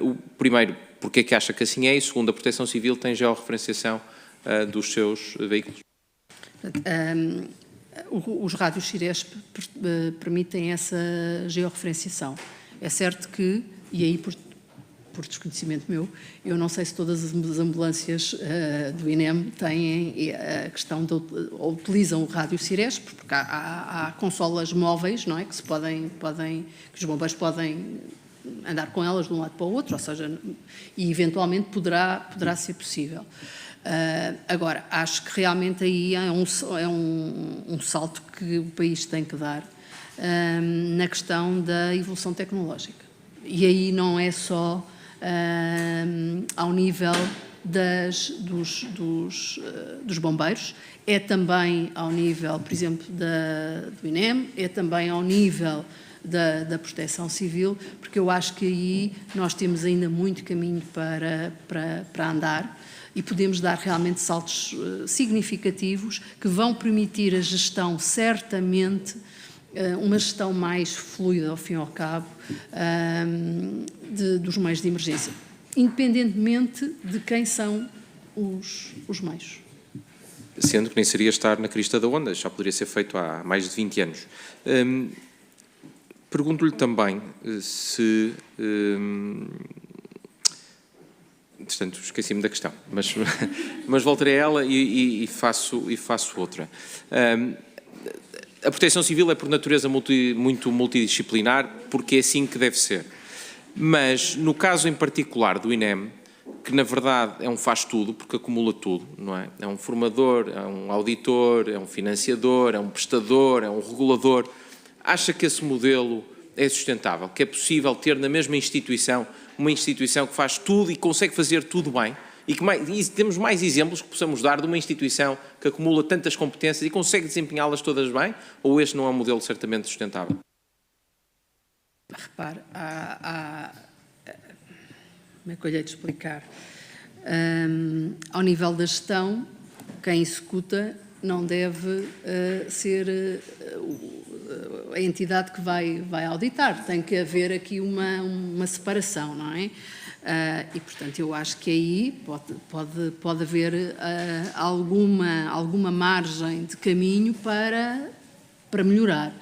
O primeiro, porque é que acha que assim é? E segundo, a Proteção Civil tem georreferenciação dos seus veículos. Os rádios Ciresp permitem essa georreferenciação. É certo que, e aí por desconhecimento meu, eu não sei se todas as ambulâncias do INEM têm a questão ou utilizam o rádio Ciresp, porque há consolas móveis, não é, que os bombeiros podem andar com elas de um lado para o outro, ou seja, e eventualmente poderá ser possível. Agora, acho que realmente aí é um salto que o país tem que dar na questão da evolução tecnológica. E aí não é só ao nível dos bombeiros, é também ao nível, por exemplo, do INEM, é também ao nível da Proteção Civil, porque eu acho que aí nós temos ainda muito caminho para andar e podemos dar realmente saltos significativos que vão permitir a gestão, certamente, uma gestão mais fluida, ao fim e ao cabo, dos meios de emergência, independentemente de quem são os meios. Sendo que nem seria estar na crista da onda, já poderia ser feito há mais de 20 anos. Pergunto-lhe também se... Portanto, esqueci-me da questão, mas voltarei a ela e faço outra. A Proteção Civil é, por natureza, muito multidisciplinar, porque é assim que deve ser. Mas, no caso em particular do INEM, que na verdade é um faz-tudo, porque acumula tudo, não é? É um formador, é um auditor, é um financiador, é um prestador, é um regulador. Acha que esse modelo é sustentável? Que é possível ter na mesma instituição uma instituição que faz tudo e consegue fazer tudo bem? E temos mais exemplos que possamos dar de uma instituição que acumula tantas competências e consegue desempenhá-las todas bem? Ou este não é um modelo certamente sustentável? Repare, como é que eu lhe hei de explicar? Ao nível da gestão, quem executa não deve ser a entidade que vai auditar. Tem que haver aqui uma separação, não é? E, portanto, eu acho que aí pode haver alguma margem de caminho para melhorar.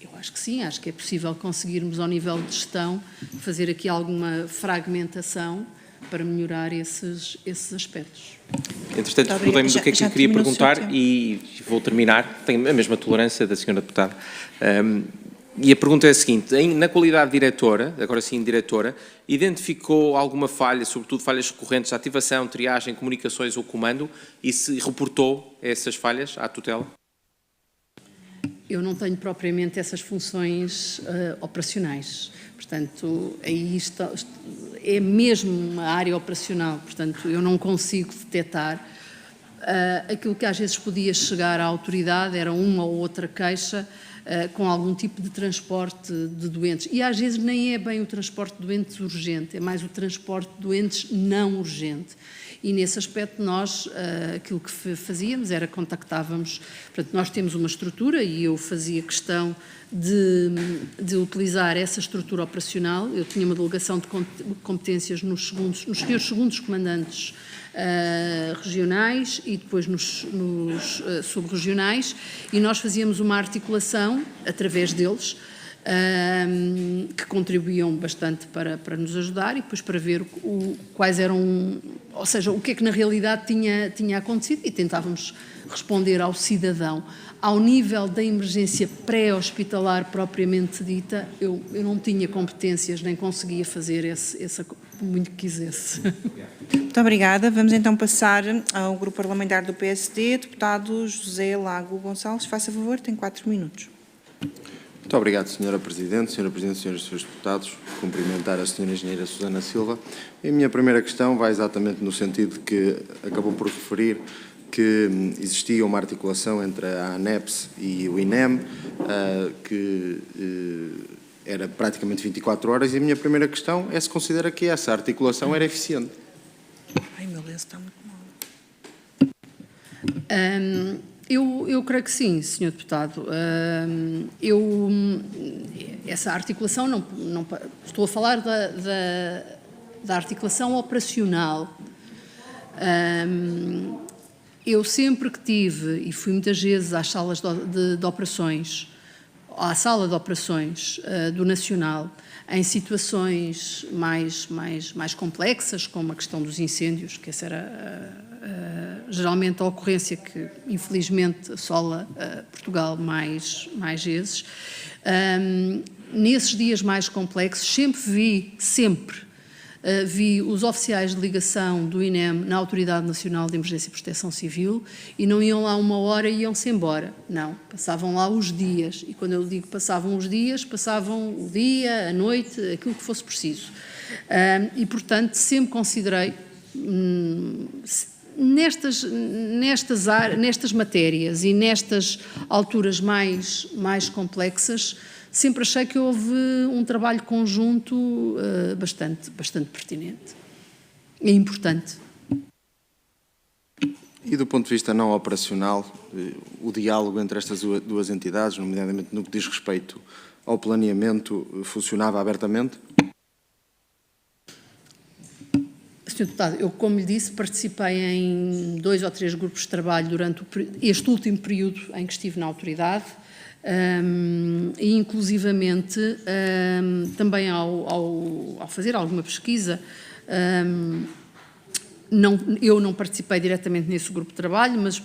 Eu acho que sim, acho que é possível conseguirmos, ao nível de gestão, fazer aqui alguma fragmentação para melhorar esses aspectos. Entretanto, recordei-me do que é que eu queria perguntar e vou terminar. Tenho a mesma tolerância da senhora deputada. E a pergunta é a seguinte, na qualidade de diretora, agora sim diretora, identificou alguma falha, sobretudo falhas recorrentes de ativação, triagem, comunicações ou comando, e se reportou essas falhas à tutela? Eu não tenho propriamente essas funções operacionais, portanto, aí é mesmo a área operacional, portanto, eu não consigo detectar. Aquilo que às vezes podia chegar à autoridade era uma ou outra queixa com algum tipo de transporte de doentes. E às vezes nem é bem o transporte de doentes urgente, é mais o transporte de doentes não urgente. E nesse aspecto nós, aquilo que fazíamos era contactávamos, portanto nós temos uma estrutura e eu fazia questão de utilizar essa estrutura operacional. Eu tinha uma delegação de competências nos senhores segundos comandantes regionais e depois nos subregionais, e nós fazíamos uma articulação através deles, que contribuíam bastante para nos ajudar e depois para ver quais eram, ou seja, o que é que na realidade tinha acontecido, e tentávamos responder ao cidadão. Ao nível da emergência pré-hospitalar propriamente dita, eu não tinha competências, nem conseguia fazer essa muito que quisesse. Muito obrigada. Vamos então passar ao grupo parlamentar do PSD. Deputado José Lago Gonçalves, faça favor, tem 4 minutos. Muito obrigado, Sra. Presidente. Sra. Presidente, Srs. e Srs. Deputados, cumprimentar a Sra. Engenheira Susana Silva. A minha primeira questão vai exatamente no sentido que acabou por referir que existia uma articulação entre a ANEPS e o INEM, que era praticamente 24 horas, e a minha primeira questão é se considera que essa articulação era eficiente. Ai, meu Deus, está muito mal. Eu creio que sim, Sr. Deputado. Essa articulação, não estou a falar da articulação operacional. Eu sempre que tive, e fui muitas vezes às salas de operações, à sala de operações do Nacional, em situações mais complexas, como a questão dos incêndios, que essa era geralmente a ocorrência que, infelizmente, assola Portugal mais vezes. Nesses dias mais complexos, vi os oficiais de ligação do INEM na Autoridade Nacional de Emergência e Proteção Civil, e não iam lá uma hora e iam-se embora. Não, passavam lá os dias. E quando eu digo passavam os dias, passavam o dia, a noite, aquilo que fosse preciso. E, portanto, sempre considerei, nestas matérias e nestas alturas mais complexas, sempre achei que houve um trabalho conjunto bastante pertinente e importante. E do ponto de vista não operacional, o diálogo entre estas duas entidades, nomeadamente no que diz respeito ao planeamento, funcionava abertamente? Sr. Deputado, eu, como lhe disse, participei em 2 ou 3 grupos de trabalho durante este último período em que estive na autoridade. E inclusivamente também ao fazer alguma pesquisa, eu não participei diretamente nesse grupo de trabalho, mas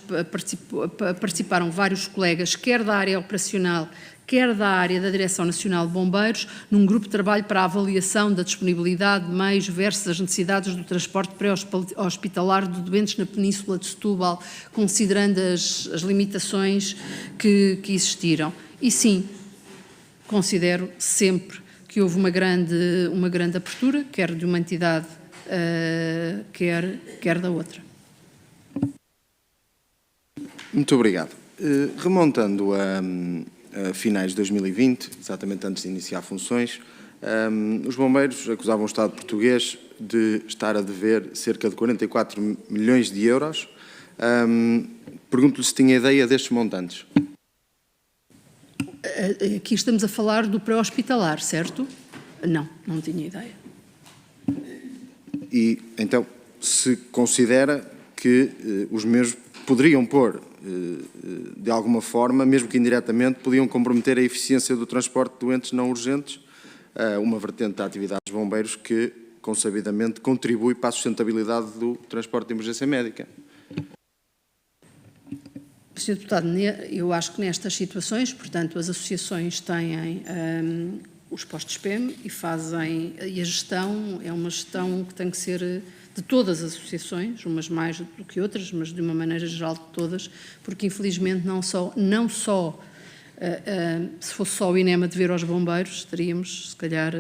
participaram vários colegas, quer da área operacional, quer da área da Direção Nacional de Bombeiros, num grupo de trabalho para a avaliação da disponibilidade de meios versus as necessidades do transporte pré-hospitalar de doentes na Península de Setúbal, considerando as limitações que existiram. E sim, considero sempre que houve uma grande abertura, quer de uma entidade, quer da outra. Muito obrigado. Remontando a finais de 2020, exatamente antes de iniciar funções, os bombeiros acusavam o Estado português de estar a dever cerca de 44 milhões de euros. Pergunto-lhe se tinha ideia destes montantes. Aqui estamos a falar do pré-hospitalar, certo? Não tinha ideia. E, então, se considera que os mesmos poderiam pôr, de alguma forma, mesmo que indiretamente, podiam comprometer a eficiência do transporte de doentes não urgentes, uma vertente da atividade dos bombeiros que, consabidamente, contribui para a sustentabilidade do transporte de emergência médica. Sr. Deputado, eu acho que nestas situações, portanto, as associações têm os postos PEM e a gestão é uma gestão que tem que ser de todas as associações, umas mais do que outras, mas de uma maneira geral de todas, porque infelizmente não só se fosse só o INEM a dever aos bombeiros, teríamos, se calhar,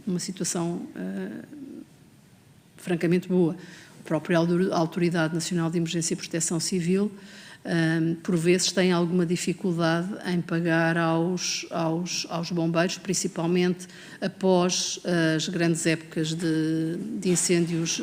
uma situação francamente boa. A própria Autoridade Nacional de Emergência e Proteção Civil, por vezes, tem alguma dificuldade em pagar aos bombeiros, principalmente após as grandes épocas de incêndios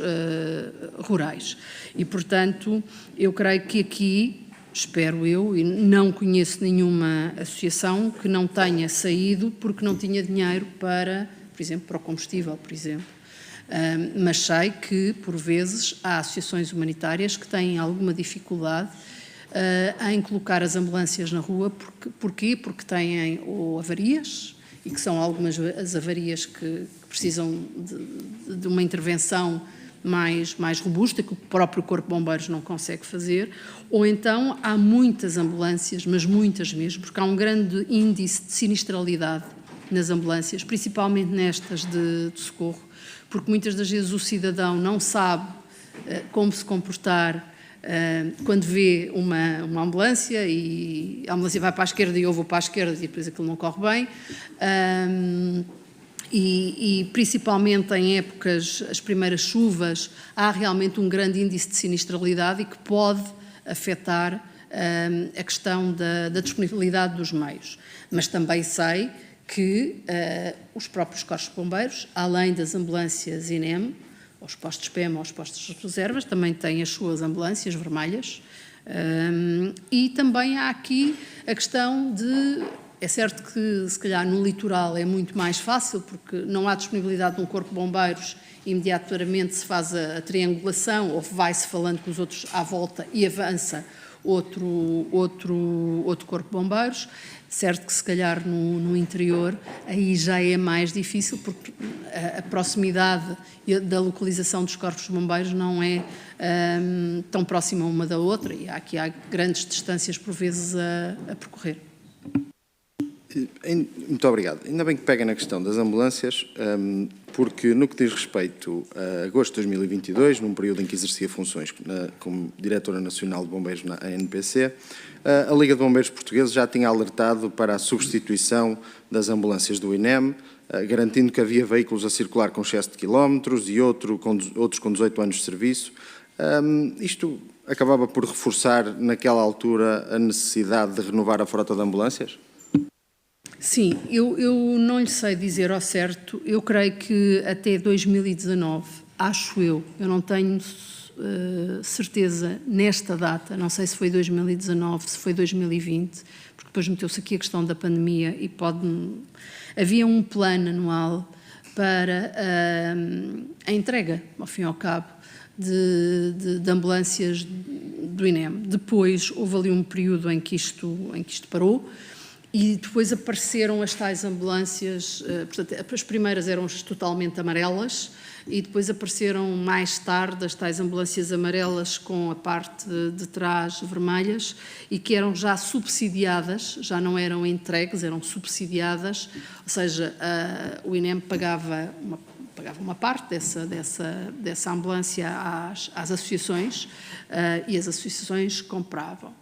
rurais. E, portanto, eu creio que aqui, espero eu, e não conheço nenhuma associação que não tenha saído porque não tinha dinheiro para, por exemplo, para o combustível, por exemplo. Mas sei que, por vezes, há associações humanitárias que têm alguma dificuldade em colocar as ambulâncias na rua. Porquê? Porque têm ou avarias, e que são algumas as avarias que precisam de uma intervenção mais robusta, que o próprio Corpo de Bombeiros não consegue fazer, ou então há muitas ambulâncias, mas muitas mesmo, porque há um grande índice de sinistralidade nas ambulâncias, principalmente nestas de socorro, porque muitas das vezes o cidadão não sabe como se comportar quando vê uma ambulância e a ambulância vai para a esquerda e eu vou para a esquerda e depois aquilo não corre bem. E principalmente em épocas, as primeiras chuvas, há realmente um grande índice de sinistralidade e que pode afetar a questão da disponibilidade dos meios. Mas também sei que os próprios corpos de bombeiros, além das ambulâncias INEM, aos postos PEM, aos postos de reservas, também têm as suas ambulâncias vermelhas. E também há aqui a questão de... É certo que, se calhar, no litoral é muito mais fácil, porque não há disponibilidade de um corpo de bombeiros, imediatamente se faz a triangulação, ou vai-se falando com os outros à volta e avança outro corpo de bombeiros. Certo que, se calhar, no interior, aí já é mais difícil, porque a proximidade da localização dos corpos de bombeiros não é tão próxima uma da outra, e aqui há grandes distâncias, por vezes, a percorrer. Muito obrigado. Ainda bem que pega na questão das ambulâncias, porque no que diz respeito a agosto de 2022, num período em que exercia funções como Diretora Nacional de Bombeiros na ANPC, a Liga de Bombeiros Portugueses já tinha alertado para a substituição das ambulâncias do INEM, garantindo que havia veículos a circular com excesso de quilómetros e outros com 18 anos de serviço. Isto acabava por reforçar, naquela altura, a necessidade de renovar a frota de ambulâncias? Sim, eu não lhe sei dizer ao certo. Eu creio que até 2019, acho eu não tenho certeza nesta data, não sei se foi 2019, se foi 2020, porque depois meteu-se aqui a questão da pandemia e havia um plano anual para a entrega, ao fim e ao cabo, de ambulâncias do INEM. Depois houve ali um período em que isto parou. E depois apareceram as tais ambulâncias, portanto, as primeiras eram totalmente amarelas e depois apareceram mais tarde as tais ambulâncias amarelas com a parte de trás vermelhas e que eram já subsidiadas, já não eram entregues, eram subsidiadas, ou seja, o INEM pagava uma parte dessa ambulância às associações e as associações compravam.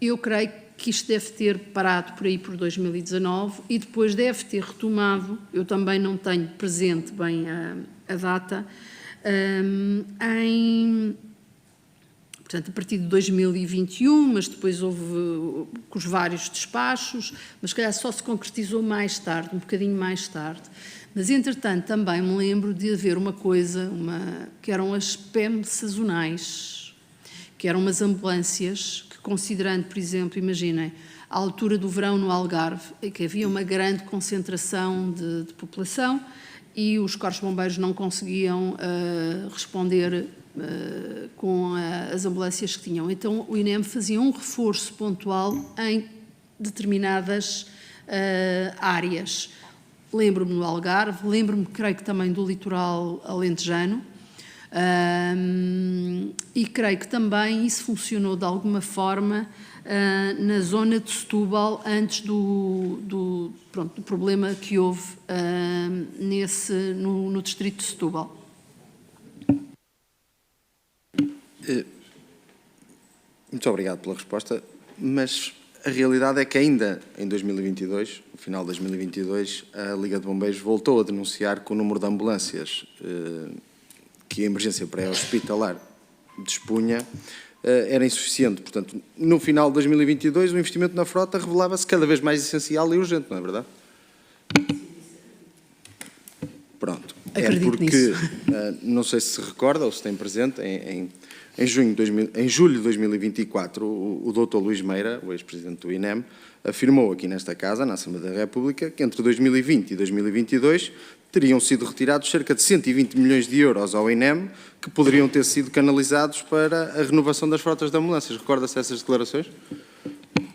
Eu creio que isto deve ter parado por aí por 2019 e depois deve ter retomado, eu também não tenho presente bem a data, portanto, a partir de 2021, mas depois houve com os vários despachos, mas se calhar só se concretizou mais tarde, um bocadinho mais tarde. Mas, entretanto, também me lembro de haver uma coisa, que eram as PEM sazonais, que eram umas ambulâncias que, considerando, por exemplo, imaginem, a altura do verão no Algarve, em que havia uma grande concentração de população e os corpos de bombeiros não conseguiam responder com as ambulâncias que tinham. Então, o INEM fazia um reforço pontual em determinadas áreas. Lembro-me no Algarve, lembro-me, creio que também do litoral alentejano, E creio que também isso funcionou de alguma forma na zona de Setúbal antes do problema que houve no distrito de Setúbal. Muito obrigado pela resposta, mas a realidade é que ainda em 2022, no final de 2022, a Liga de Bombeiros voltou a denunciar que o número de ambulâncias que a emergência pré-hospitalar dispunha era insuficiente. Portanto, no final de 2022, o investimento na frota revelava-se cada vez mais essencial e urgente, não é verdade? Pronto. Acredito porque, nisso. não sei se recorda ou se tem presente, em julho de 2024, o Dr. Luís Meira, o ex-presidente do INEM, afirmou aqui nesta Casa, na Assembleia da República, que entre 2020 e 2022 teriam sido retirados cerca de 120 milhões de euros ao INEM, que poderiam ter sido canalizados para a renovação das frotas de ambulâncias. Recorda-se dessas declarações?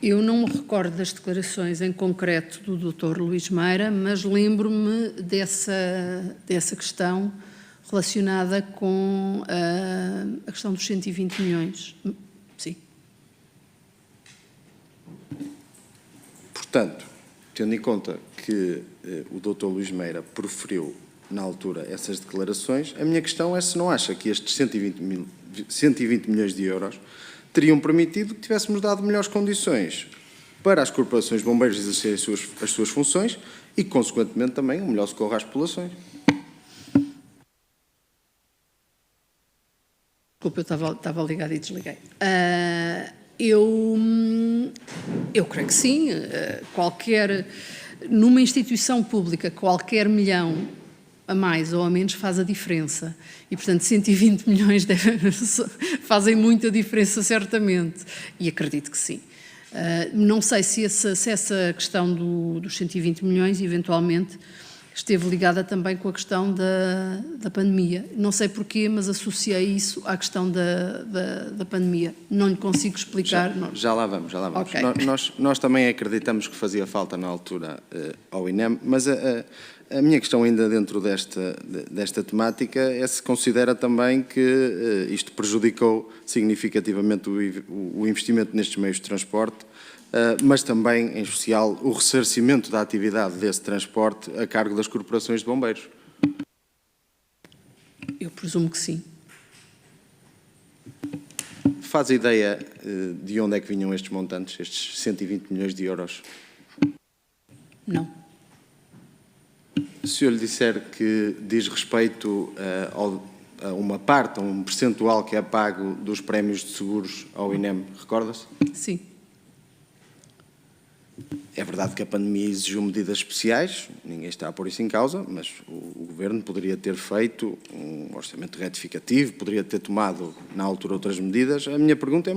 Eu não me recordo das declarações em concreto do Dr. Luís Meira, mas lembro-me dessa questão relacionada com a questão dos 120 milhões. Sim. Portanto, tendo em conta que o Dr. Luís Meira proferiu, na altura, essas declarações, a minha questão é se não acha que estes 120 milhões de euros teriam permitido que tivéssemos dado melhores condições para as corporações de bombeiros exercerem as suas funções e, consequentemente, também um melhor socorro às populações. Desculpa, eu estava ligado e desliguei. Eu creio que sim. Numa instituição pública, qualquer milhão a mais ou a menos faz a diferença. E, portanto, 120 milhões fazem muita diferença, certamente. E acredito que sim. Não sei se essa questão dos 120 milhões, eventualmente, esteve ligada também com a questão da pandemia. Não sei porquê, mas associei isso à questão da pandemia. Não lhe consigo explicar. Já lá vamos. Okay. Nós também acreditamos que fazia falta na altura ao INEM, mas a minha questão ainda dentro desta temática é se considera também que isto prejudicou significativamente o investimento nestes meios de transporte, mas também, em especial, o ressarcimento da atividade desse transporte a cargo das corporações de bombeiros. Eu presumo que sim. Faz ideia de onde é que vinham estes montantes, estes 120 milhões de euros? Não. Se eu lhe disser que diz respeito a uma parte, a um percentual que é pago dos prémios de seguros ao INEM, recorda-se? Sim. É verdade que a pandemia exigiu medidas especiais, ninguém está a pôr isso em causa, mas o Governo poderia ter feito um orçamento retificativo, poderia ter tomado, na altura, outras medidas. A minha pergunta é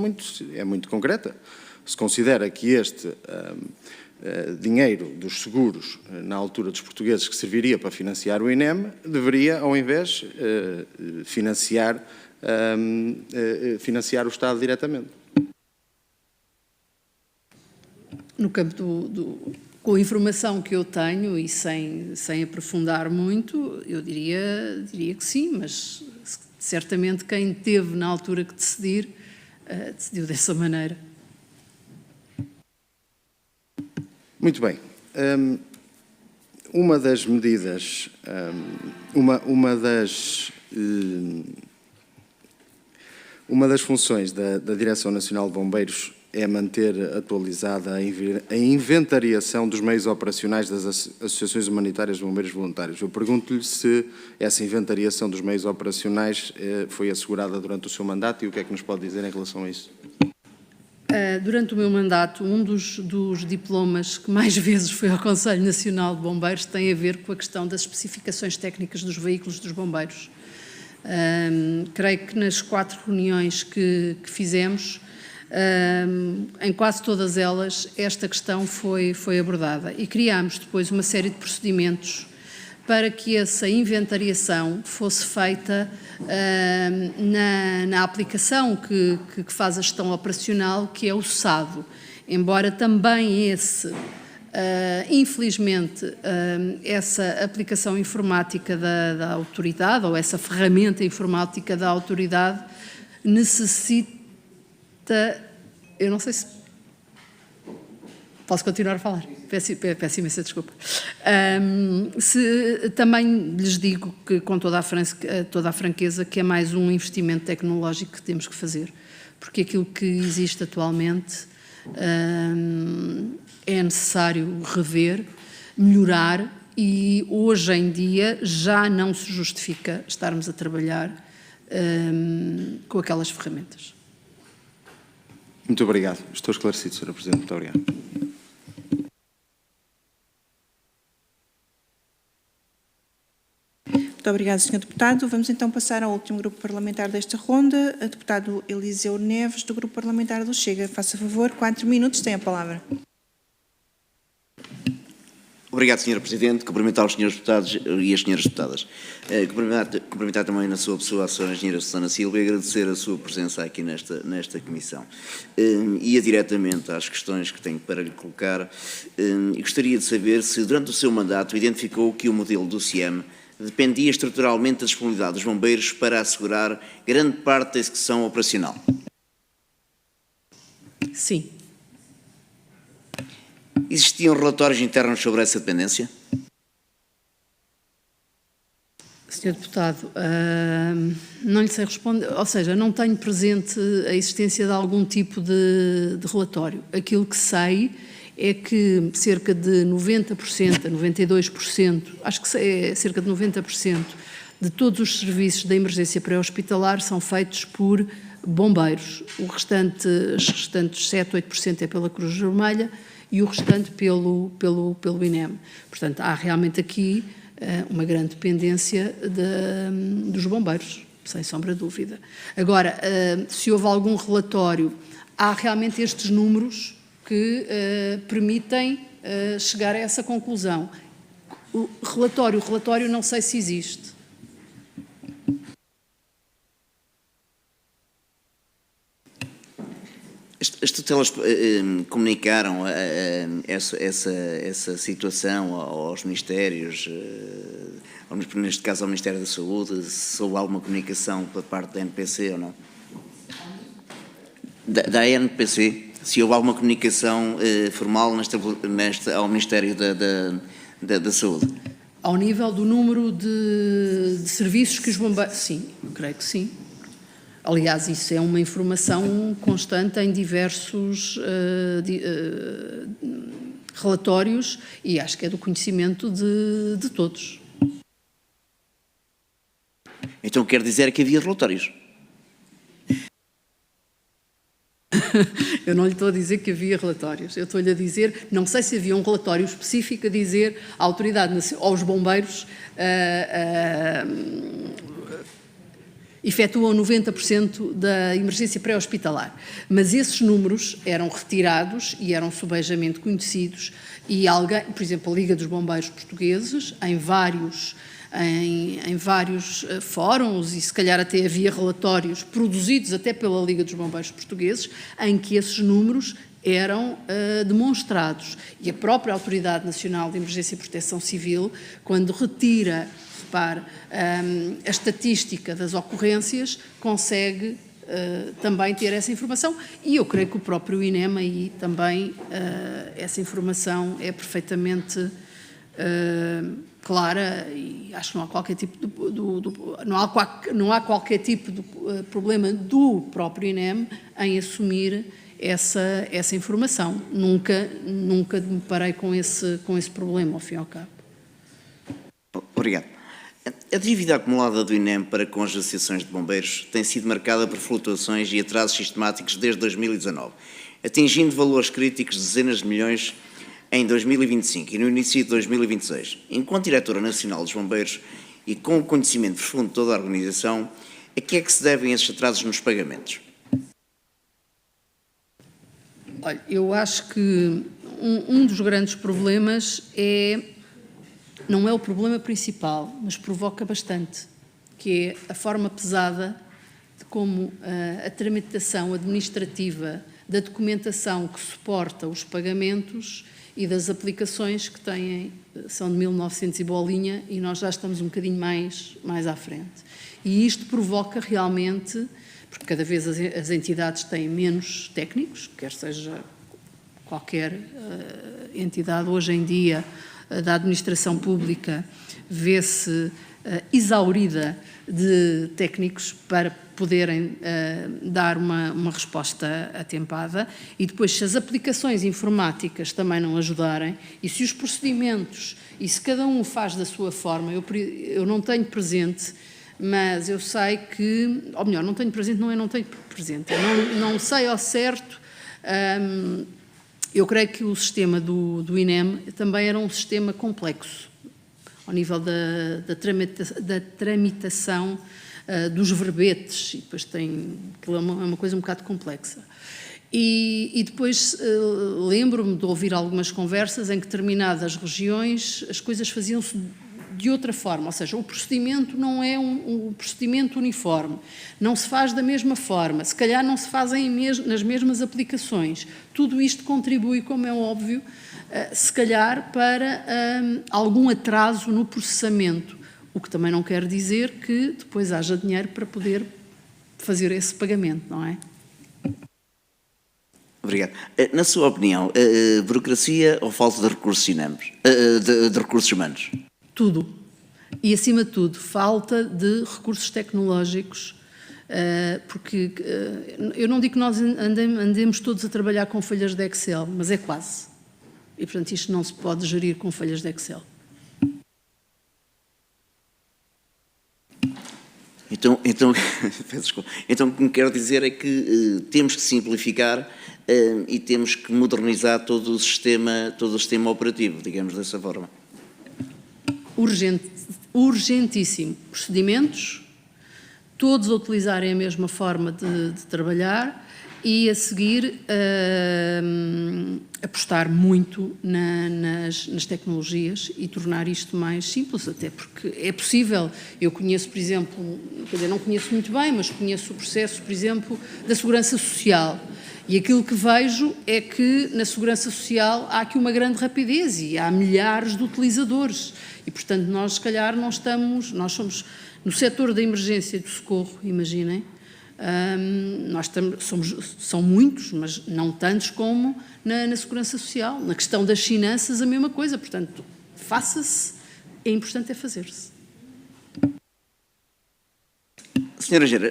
muito concreta. Se considera que este dinheiro dos seguros, na altura dos portugueses, que serviria para financiar o INEM, deveria, ao invés, financiar o Estado diretamente. No campo com a informação que eu tenho e sem aprofundar muito, eu diria que sim, mas certamente quem teve na altura que decidir, decidiu dessa maneira. Muito bem. Uma das medidas, uma das funções da Direção Nacional de Bombeiros é manter atualizada a inventariação dos meios operacionais das associações humanitárias de bombeiros voluntários. Eu pergunto-lhe se essa inventariação dos meios operacionais foi assegurada durante o seu mandato e o que é que nos pode dizer em relação a isso? Durante o meu mandato, um dos diplomas que mais vezes foi ao Conselho Nacional de Bombeiros tem a ver com a questão das especificações técnicas dos veículos dos bombeiros. Creio que nas 4 reuniões que fizemos, em quase todas elas, esta questão foi abordada e criámos depois uma série de procedimentos para que essa inventariação fosse feita na aplicação que faz a gestão operacional, que é o SADO. Embora também esse Infelizmente, essa aplicação informática da autoridade, ou essa ferramenta informática da autoridade, necessita... Eu não sei se... Posso continuar a falar? Peço imensa desculpa. Também lhes digo que, com toda a franqueza, que é mais um investimento tecnológico que temos que fazer, porque aquilo que existe atualmente é necessário rever, melhorar, e hoje em dia já não se justifica estarmos a trabalhar com aquelas ferramentas. Muito obrigado. Estou esclarecido, Sra. Presidente. Muito obrigado. Muito obrigada, Sr. Deputado. Vamos então passar ao último grupo parlamentar desta ronda, a deputado Eliseu Neves, do Grupo Parlamentar do Chega. Faça favor, 4 minutos, tem a palavra. Obrigado, Sra. Presidente. Cumprimentar os Srs. Deputados e as Sras. Deputadas. Cumprimentar também na sua pessoa a Sra. Engenheira Susana Silva e agradecer a sua presença aqui nesta comissão. Ia diretamente às questões que tenho para lhe colocar e gostaria de saber se, durante o seu mandato, identificou que o modelo do CIEM dependia estruturalmente da disponibilidade dos bombeiros para assegurar grande parte da execução operacional. Sim. Existiam relatórios internos sobre essa dependência? Sr. Deputado, não lhe sei responder, ou seja, não tenho presente a existência de algum tipo de relatório. Aquilo que sei é que cerca de 90%, 92%, acho que é cerca de 90% de todos os serviços da emergência pré-hospitalar são feitos por bombeiros. Os restantes 7, 8% é pela Cruz Vermelha e o restante pelo INEM. Portanto, há realmente aqui uma grande dependência dos bombeiros, sem sombra de dúvida. Agora, se houve algum relatório, há realmente estes números que permitem chegar a essa conclusão. O relatório não sei se existe. As tutelas comunicaram essa situação aos ministérios, neste caso ao Ministério da Saúde, se houve alguma comunicação por parte da NPC ou não? Da NPC, se houve alguma comunicação formal ao Ministério da Saúde? Ao nível do número de serviços que os bombeiros... Sim, eu creio que sim. Aliás, isso é uma informação constante em diversos relatórios e acho que é do conhecimento de todos. Então quer dizer que havia relatórios? Eu não lhe estou a dizer que havia relatórios, eu estou-lhe a dizer, não sei se havia um relatório específico a dizer à autoridade, aos bombeiros, efetuam 90% da emergência pré-hospitalar. Mas esses números eram retirados e eram subejamente conhecidos e alguém, por exemplo, a Liga dos Bombeiros Portugueses, em vários fóruns e se calhar até havia relatórios produzidos até pela Liga dos Bombeiros Portugueses em que esses números eram demonstrados. E a própria Autoridade Nacional de Emergência e Proteção Civil, quando retira a estatística das ocorrências, consegue também ter essa informação e eu creio que o próprio INEM aí também essa informação é perfeitamente clara e acho que não há qualquer tipo não há qualquer tipo de problema do próprio INEM em assumir essa informação. Nunca me deparei com esse problema, ao fim e ao cabo. Obrigado. A dívida acumulada do INEM para com as associações de bombeiros tem sido marcada por flutuações e atrasos sistemáticos desde 2019, atingindo valores críticos de dezenas de milhões em 2025 e no início de 2026. Enquanto Diretora Nacional dos Bombeiros e com o conhecimento profundo de toda a organização, a que é que se devem esses atrasos nos pagamentos? Olha, eu acho que um dos grandes problemas não é o problema principal, mas provoca bastante, que é a forma pesada de como a tramitação administrativa da documentação que suporta os pagamentos e das aplicações que têm, são de 1900 e bolinha, e nós já estamos um bocadinho mais à frente. E isto provoca realmente, porque cada vez as entidades têm menos técnicos, quer seja qualquer entidade hoje em dia da administração pública, vê-se exaurida de técnicos para poderem dar uma resposta atempada, e depois, se as aplicações informáticas também não ajudarem, e se os procedimentos, e se cada um faz da sua forma, eu não tenho presente, mas eu sei que, ou melhor, não tenho presente, não tenho presente, eu não sei ao certo. Eu creio que o sistema do INEM também era um sistema complexo, ao nível da tramitação dos verbetes, e depois aquilo é uma coisa um bocado complexa. E depois lembro-me de ouvir algumas conversas em que determinadas regiões as coisas faziam-se de outra forma, ou seja, o procedimento não é um procedimento uniforme, não se faz da mesma forma, se calhar não se fazem nas mesmas aplicações. Tudo isto contribui, como é óbvio, se calhar para algum atraso no processamento, o que também não quer dizer que depois haja dinheiro para poder fazer esse pagamento, não é? Obrigado. Na sua opinião, burocracia ou falta de recursos humanos? Tudo. E, acima de tudo, falta de recursos tecnológicos, porque eu não digo que nós andemos todos a trabalhar com folhas de Excel, mas é quase. E, portanto, isto não se pode gerir com folhas de Excel. Então, peço desculpa. Então, o que me quero dizer é que temos que simplificar e temos que modernizar todo o sistema operativo, digamos dessa forma. Urgentíssimo. Procedimentos, todos a utilizarem a mesma forma de trabalhar e, a seguir, apostar muito nas tecnologias e tornar isto mais simples, até porque é possível. Eu conheço, por exemplo, quer dizer, não conheço muito bem, mas conheço o processo, por exemplo, da Segurança Social. E aquilo que vejo é que na Segurança Social há aqui uma grande rapidez e há milhares de utilizadores. E, portanto, nós, se calhar, nós somos no setor da emergência e do socorro, imaginem, são muitos, mas não tantos como na Segurança Social. Na questão das finanças, a mesma coisa. Portanto, faça-se, é importante fazer-se. Senhora Engenheira,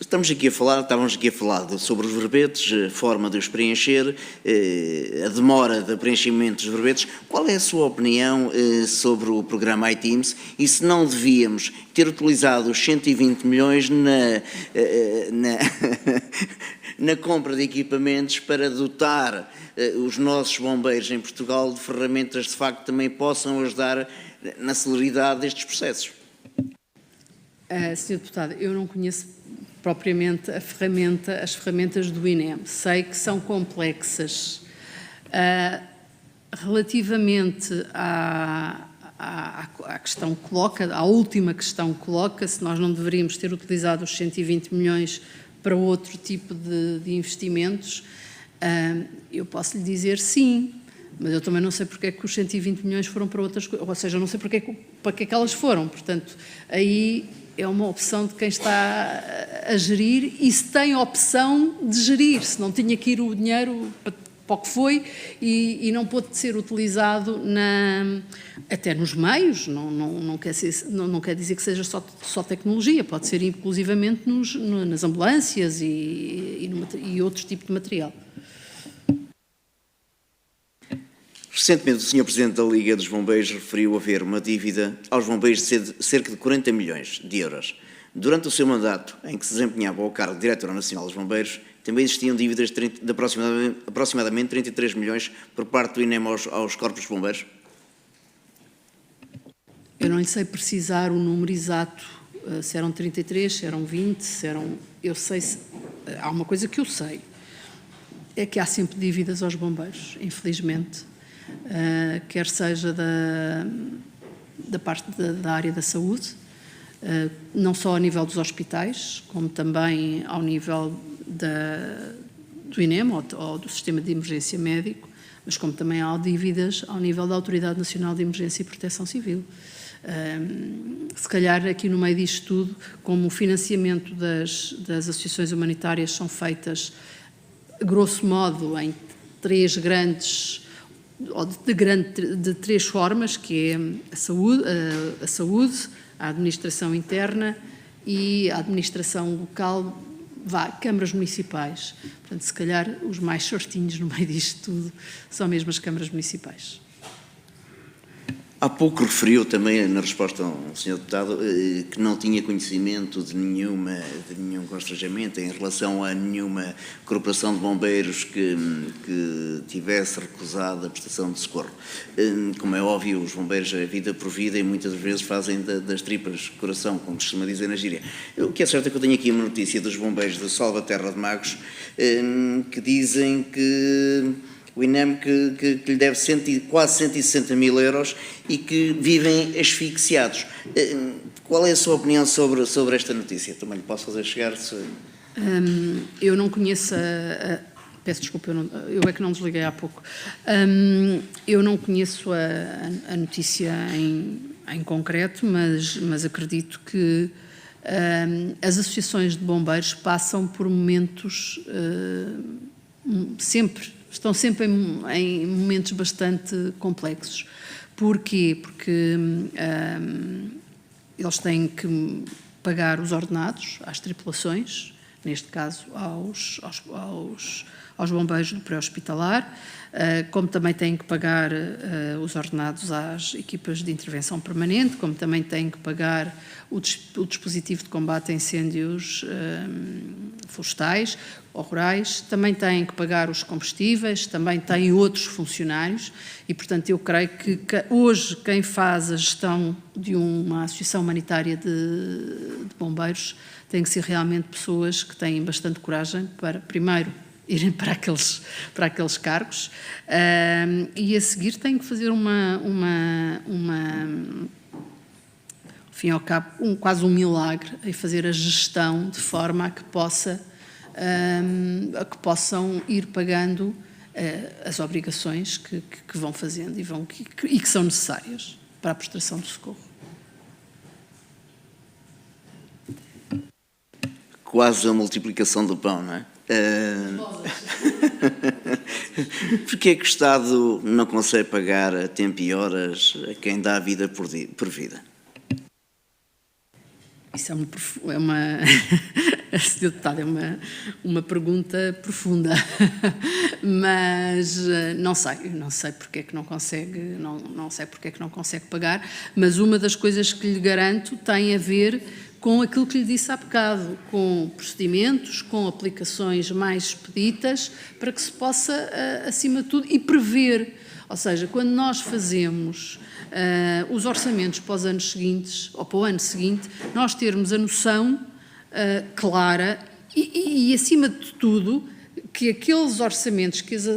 estávamos aqui a falar sobre os verbetes, a forma de os preencher, a demora de preenchimento dos verbetes. Qual é a sua opinião sobre o programa iTeams e se não devíamos ter utilizado os 120 milhões na compra de equipamentos para dotar os nossos bombeiros em Portugal de ferramentas de facto que também possam ajudar na celeridade destes processos? Sr. Deputado, eu não conheço propriamente as ferramentas do INEM. Sei que são complexas. Relativamente à questão que coloca, à última questão que coloca, se nós não deveríamos ter utilizado os 120 milhões para outro tipo de investimentos, eu posso lhe dizer sim, mas eu também não sei porque é que os 120 milhões foram para outras coisas, ou seja, eu não sei para que é que elas foram. Portanto, aí é uma opção de quem está a gerir e se tem opção de gerir, se não tinha que ir o dinheiro para o que foi e não pôde ser utilizado até nos meios, não quer dizer que seja só tecnologia, pode ser inclusivamente nas ambulâncias e outros tipos de material. Recentemente, o Sr. Presidente da Liga dos Bombeiros referiu haver uma dívida aos bombeiros de cerca de 40 milhões de euros. Durante o seu mandato, em que se desempenhava ao cargo de Diretor Nacional dos Bombeiros, também existiam dívidas de aproximadamente 33 milhões por parte do INEM aos corpos de bombeiros? Eu não lhe sei precisar o número exato, se eram 33, se eram 20, se eram... Eu sei, há uma coisa que eu sei, é que há sempre dívidas aos bombeiros, infelizmente. Quer seja da parte da área da saúde, não só ao nível dos hospitais, como também ao nível do INEM ou do sistema de emergência médico, mas como também há dívidas ao nível da Autoridade Nacional de Emergência e Proteção Civil. Se calhar aqui no meio disto tudo, como o financiamento das associações humanitárias são feitas, grosso modo, em três grandes, ou de três formas, que é a saúde, a administração interna e a administração local, câmaras municipais. Portanto, se calhar os mais certinhos no meio disto tudo são mesmo as câmaras municipais. Há pouco referiu também, na resposta ao Sr. Deputado, que não tinha conhecimento de nenhum constrangimento em relação a nenhuma corporação de bombeiros que tivesse recusado a prestação de socorro. Como é óbvio, os bombeiros é vida por vida e muitas vezes fazem das tripas coração, como se costuma dizer na gíria. O que é certo é que eu tenho aqui uma notícia dos bombeiros da Salvaterra de Magos, que dizem que o INEM que lhe deve quase 160 mil euros e que vivem asfixiados. Qual é a sua opinião sobre esta notícia? Também lhe posso fazer chegar? Eu não conheço peço desculpa, eu é que não desliguei há pouco. Eu não conheço a notícia em concreto, mas acredito que as associações de bombeiros passam por momentos estão sempre em momentos bastante complexos. Porquê? Porque eles têm que pagar os ordenados às tripulações, neste caso aos bombeiros do pré-hospitalar, como também têm que pagar os ordenados às equipas de intervenção permanente, como também têm que pagar o dispositivo de combate a incêndios florestais ou rurais, também têm que pagar os combustíveis, também têm outros funcionários e, portanto, eu creio que hoje quem faz a gestão de uma associação humanitária de bombeiros tem que ser realmente pessoas que têm bastante coragem para, primeiro, irem para aqueles cargos e a seguir têm que fazer ao fim e ao cabo, quase um milagre em fazer a gestão de forma a que possam ir pagando as obrigações que vão fazendo e que são necessárias para a prestação de socorro. Quase a multiplicação do pão, não é? Porquê é que o Estado não consegue pagar a tempo e horas a quem dá a vida por vida? Isso é Sr. Deputado, é uma pergunta profunda, mas não sei porque é que não consegue, não sei porque é que não consegue pagar, mas uma das coisas que lhe garanto tem a ver com aquilo que lhe disse há bocado, com procedimentos, com aplicações mais expeditas, para que se possa, acima de tudo, e prever. Ou seja, quando nós fazemos os orçamentos para os anos seguintes, ou para o ano seguinte, nós termos a noção clara e, acima de tudo, que aqueles orçamentos que as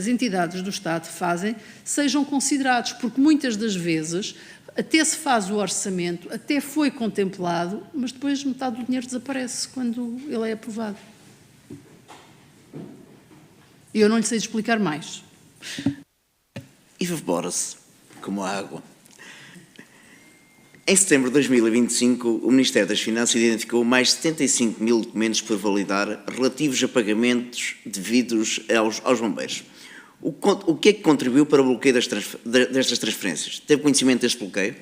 entidades do Estado fazem sejam considerados, porque muitas das vezes até se faz o orçamento, até foi contemplado, mas depois metade do dinheiro desaparece quando ele é aprovado. E eu não lhe sei explicar mais. E evapora-se como a água. Em setembro de 2025, o Ministério das Finanças identificou mais 75 mil documentos por validar relativos a pagamentos devidos aos bombeiros. O que é que contribuiu para o bloqueio destas transferências? Teve conhecimento deste bloqueio?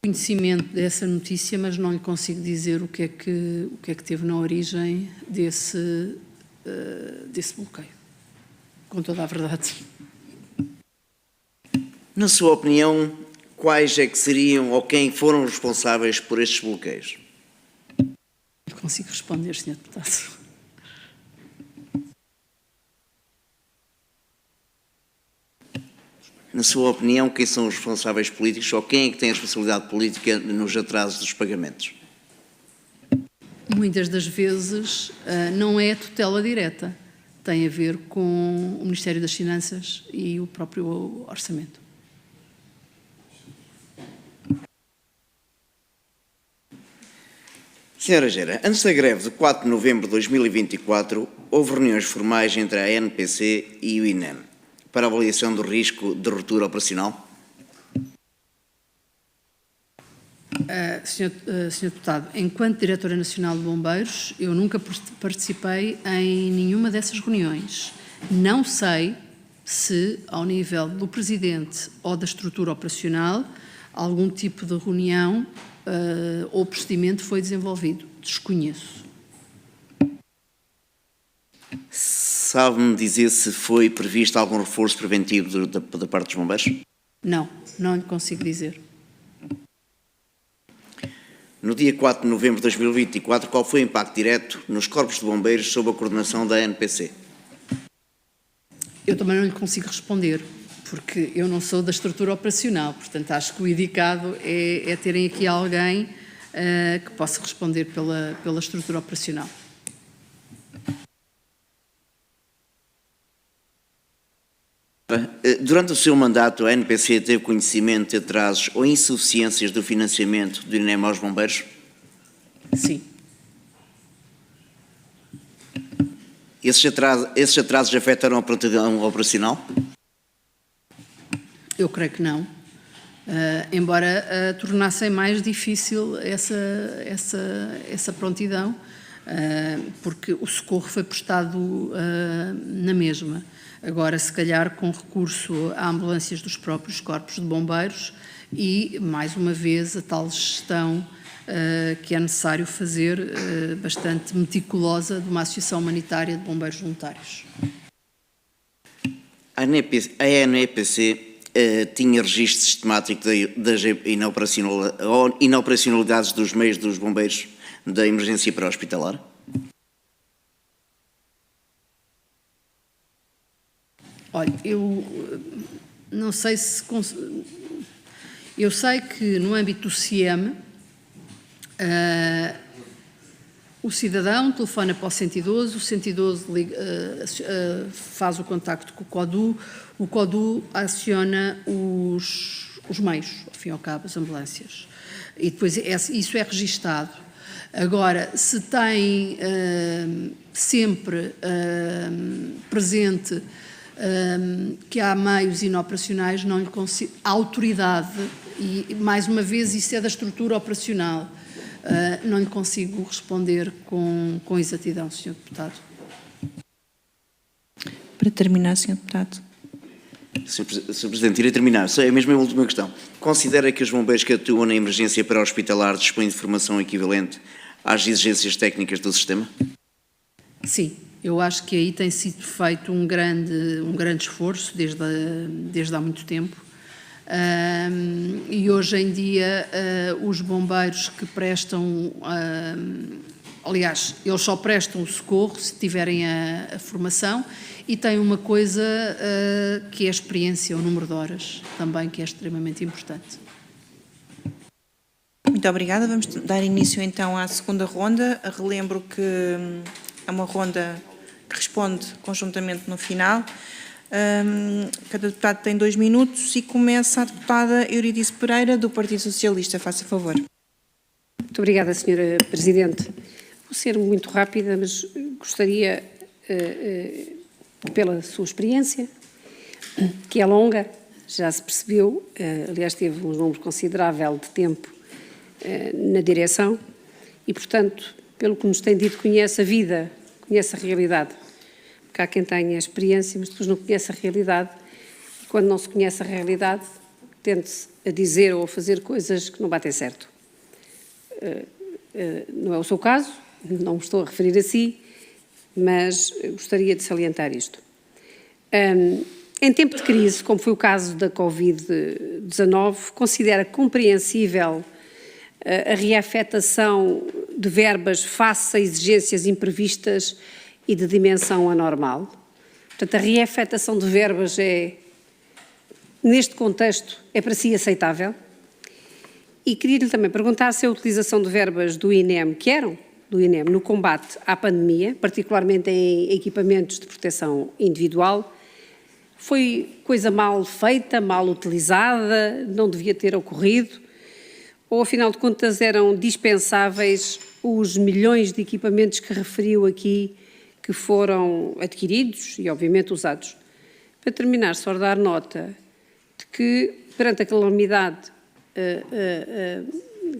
Conhecimento dessa notícia, mas não lhe consigo dizer o que é que teve na origem desse bloqueio. Com toda a verdade. Na sua opinião, quais é que seriam ou quem foram responsáveis por estes bloqueios? Não consigo responder, Sr. Deputado. Na sua opinião, quem são os responsáveis políticos ou quem é que tem a responsabilidade política nos atrasos dos pagamentos? Muitas das vezes não é tutela direta. Tem a ver com o Ministério das Finanças e o próprio orçamento. Sr. Senhora Gera, antes da greve de 4 de novembro de 2024, houve reuniões formais entre a ANPC e o INEM para a avaliação do risco de ruptura operacional? Senhor Deputado, enquanto Diretora Nacional de Bombeiros, eu nunca participei em nenhuma dessas reuniões. Não sei se, ao nível do Presidente ou da estrutura operacional, algum tipo de reunião ou procedimento foi desenvolvido. Desconheço. Sabe-me dizer se foi previsto algum reforço preventivo da parte dos bombeiros? Não, não lhe consigo dizer. No dia 4 de novembro de 2024, qual foi o impacto direto nos corpos de bombeiros sob a coordenação da ANPC? Eu também não lhe consigo responder, porque eu não sou da estrutura operacional, portanto acho que o indicado é terem aqui alguém que possa responder pela estrutura operacional. Durante o seu mandato, a ANPC teve conhecimento de atrasos ou insuficiências do financiamento do INEM aos bombeiros? Sim. Esses atrasos afetaram a prontidão operacional? Eu creio que não. Embora tornassem mais difícil essa prontidão, porque o socorro foi prestado na mesma. Agora, se calhar, com recurso a ambulâncias dos próprios corpos de bombeiros e, mais uma vez, a tal gestão que é necessário fazer, bastante meticulosa, de uma associação humanitária de bombeiros voluntários. A ANPC tinha registro sistemático das inoperacionalidades dos meios dos bombeiros da emergência pré-hospitalar? Olha, eu não sei se... Eu sei que no âmbito do CIEM, o cidadão telefona para o 112, o 112 faz o contacto com o CODU aciona os meios, ao fim e ao cabo, as ambulâncias. E depois isso é registado. Agora, se tem sempre presente que há meios inoperacionais, não lhe consigo... A autoridade, e mais uma vez isso é da estrutura operacional, não lhe consigo responder com exatidão, Sr. Deputado. Para terminar, Sr. Deputado. Sr. Presidente, irei terminar. É mesmo a última questão. Considera que os bombeiros que atuam na emergência pré-hospitalar dispõem de formação equivalente às exigências técnicas do sistema? Sim, eu acho que aí tem sido feito um grande esforço desde há muito tempo. E hoje em dia os bombeiros que prestam, aliás, eles só prestam o socorro se tiverem a formação, e tem uma coisa que é a experiência, o número de horas, também, que é extremamente importante. Muito obrigada. Vamos dar início então à segunda ronda. Relembro que é uma ronda que responde conjuntamente no final. Cada deputado tem 2 minutos e começa a deputada Euridice Pereira, do Partido Socialista. Faça favor. Muito obrigada, Sra. Presidente. Vou ser muito rápida, mas gostaria, pela sua experiência, que é longa, já se percebeu, aliás, teve um número considerável de tempo na direção e, portanto, pelo que nos tem dito, conhece a vida, conhece a realidade. Porque há quem tenha experiência, mas depois não conhece a realidade. E quando não se conhece a realidade, tende-se a dizer ou a fazer coisas que não batem certo. Não é o seu caso, não me estou a referir a si, mas gostaria de salientar isto. Em tempo de crise, como foi o caso da Covid-19, considera compreensível a reafetação de verbas face a exigências imprevistas e de dimensão anormal? Portanto, a reafetação de verbas neste contexto, é para si aceitável? E queria-lhe também perguntar se a utilização de verbas do INEM, que eram do INEM, no combate à pandemia, particularmente em equipamentos de proteção individual, foi coisa mal feita, mal utilizada, não devia ter ocorrido, ou afinal de contas eram dispensáveis os milhões de equipamentos que referiu aqui que foram adquiridos e, obviamente, usados. Para terminar, só dar nota de que, perante a calamidade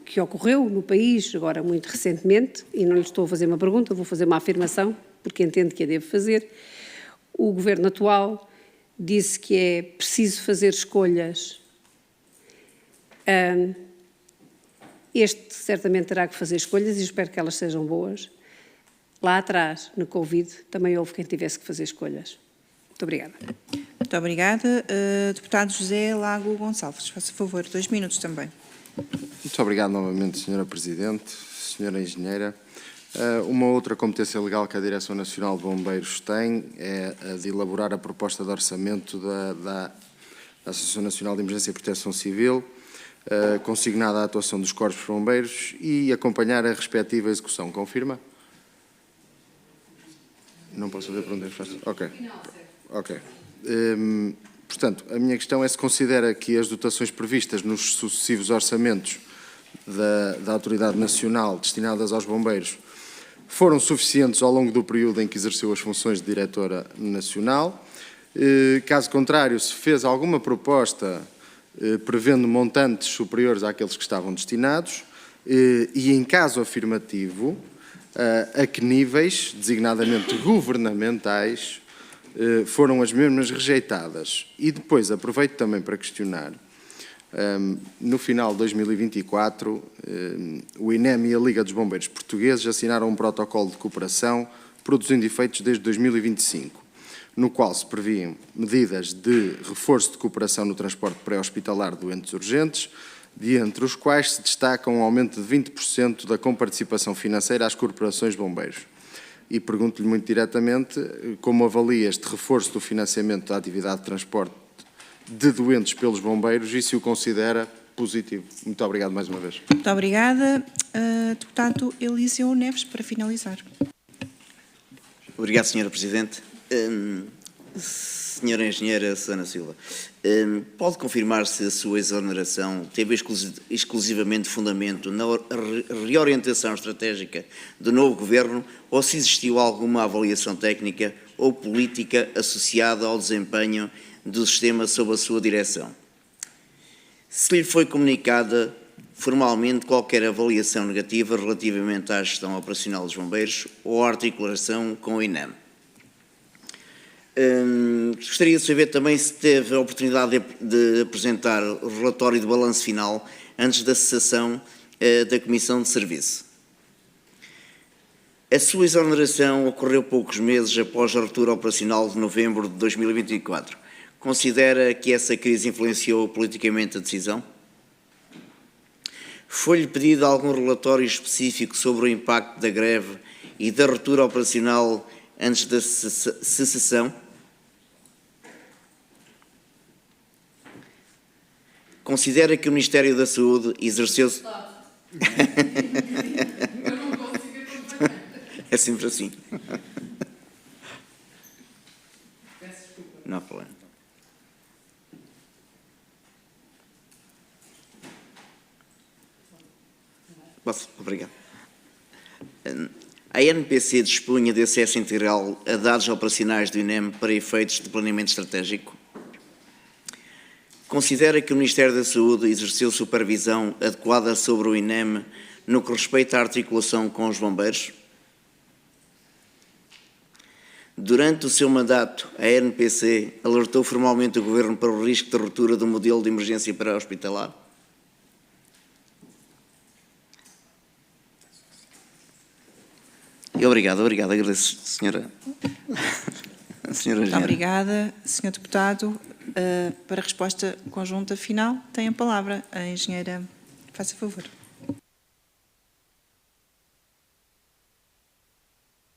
que ocorreu no país, agora muito recentemente, e não lhe estou a fazer uma pergunta, vou fazer uma afirmação, porque entendo que a devo fazer, o Governo atual disse que é preciso fazer escolhas. Este certamente terá que fazer escolhas e espero que elas sejam boas. Lá atrás, no Covid, também houve quem tivesse que fazer escolhas. Muito obrigada. Muito obrigada. Deputado José Lago Gonçalves, faça favor, 2 minutos também. Muito obrigado novamente, Sra. Presidente, Sra. Engenheira. Uma outra competência legal que a Direção Nacional de Bombeiros tem é a de elaborar a proposta de orçamento da Associação Nacional de Emergência e Proteção Civil, consignada à atuação dos Corpos de Bombeiros e acompanhar a respectiva execução. Confirma? Não posso fazer perguntas? Ok. Ok. Portanto, a minha questão é se considera que as dotações previstas nos sucessivos orçamentos da Autoridade Nacional destinadas aos bombeiros foram suficientes ao longo do período em que exerceu as funções de Diretora Nacional. Caso contrário, se fez alguma proposta prevendo montantes superiores àqueles que estavam destinados e, em caso afirmativo, a que níveis, designadamente governamentais, foram as mesmas rejeitadas. E depois aproveito também para questionar, no final de 2024, o INEM e a Liga dos Bombeiros Portugueses assinaram um protocolo de cooperação produzindo efeitos desde 2025, no qual se previam medidas de reforço de cooperação no transporte pré-hospitalar de doentes urgentes, de entre os quais se destaca um aumento de 20% da comparticipação financeira às corporações de bombeiros. E pergunto-lhe muito diretamente como avalia este reforço do financiamento da atividade de transporte de doentes pelos bombeiros e se o considera positivo. Muito obrigado mais uma vez. Muito obrigada. Deputado Eliseu Neves, para finalizar. Obrigado, Sra. Presidente. Sra. Engenheira Susana Silva, pode confirmar se a sua exoneração teve exclusivamente fundamento na reorientação estratégica do novo Governo ou se existiu alguma avaliação técnica ou política associada ao desempenho do sistema sob a sua direção? Se lhe foi comunicada formalmente qualquer avaliação negativa relativamente à gestão operacional dos bombeiros ou à articulação com o INEM? Gostaria de saber também se teve a oportunidade de apresentar o relatório de balanço final antes da cessação da Comissão de Serviço. A sua exoneração ocorreu poucos meses após a ruptura operacional de novembro de 2024. Considera que essa crise influenciou politicamente a decisão? Foi-lhe pedido algum relatório específico sobre o impacto da greve e da ruptura operacional antes da cessação? Considera que o Ministério da Saúde exerceu... É sempre assim. Não há problema. Posso? Obrigado. A NPC dispunha de acesso integral a dados operacionais do INEM para efeitos de planeamento estratégico? Considera que o Ministério da Saúde exerceu supervisão adequada sobre o INEM no que respeita à articulação com os bombeiros? Durante o seu mandato, a NPC alertou formalmente o Governo para o risco de ruptura do modelo de emergência pré-hospitalar? Obrigado, agradeço, senhora Muito obrigada, Sr. Deputado. Para a resposta conjunta final, tem a palavra a engenheira. Faça favor.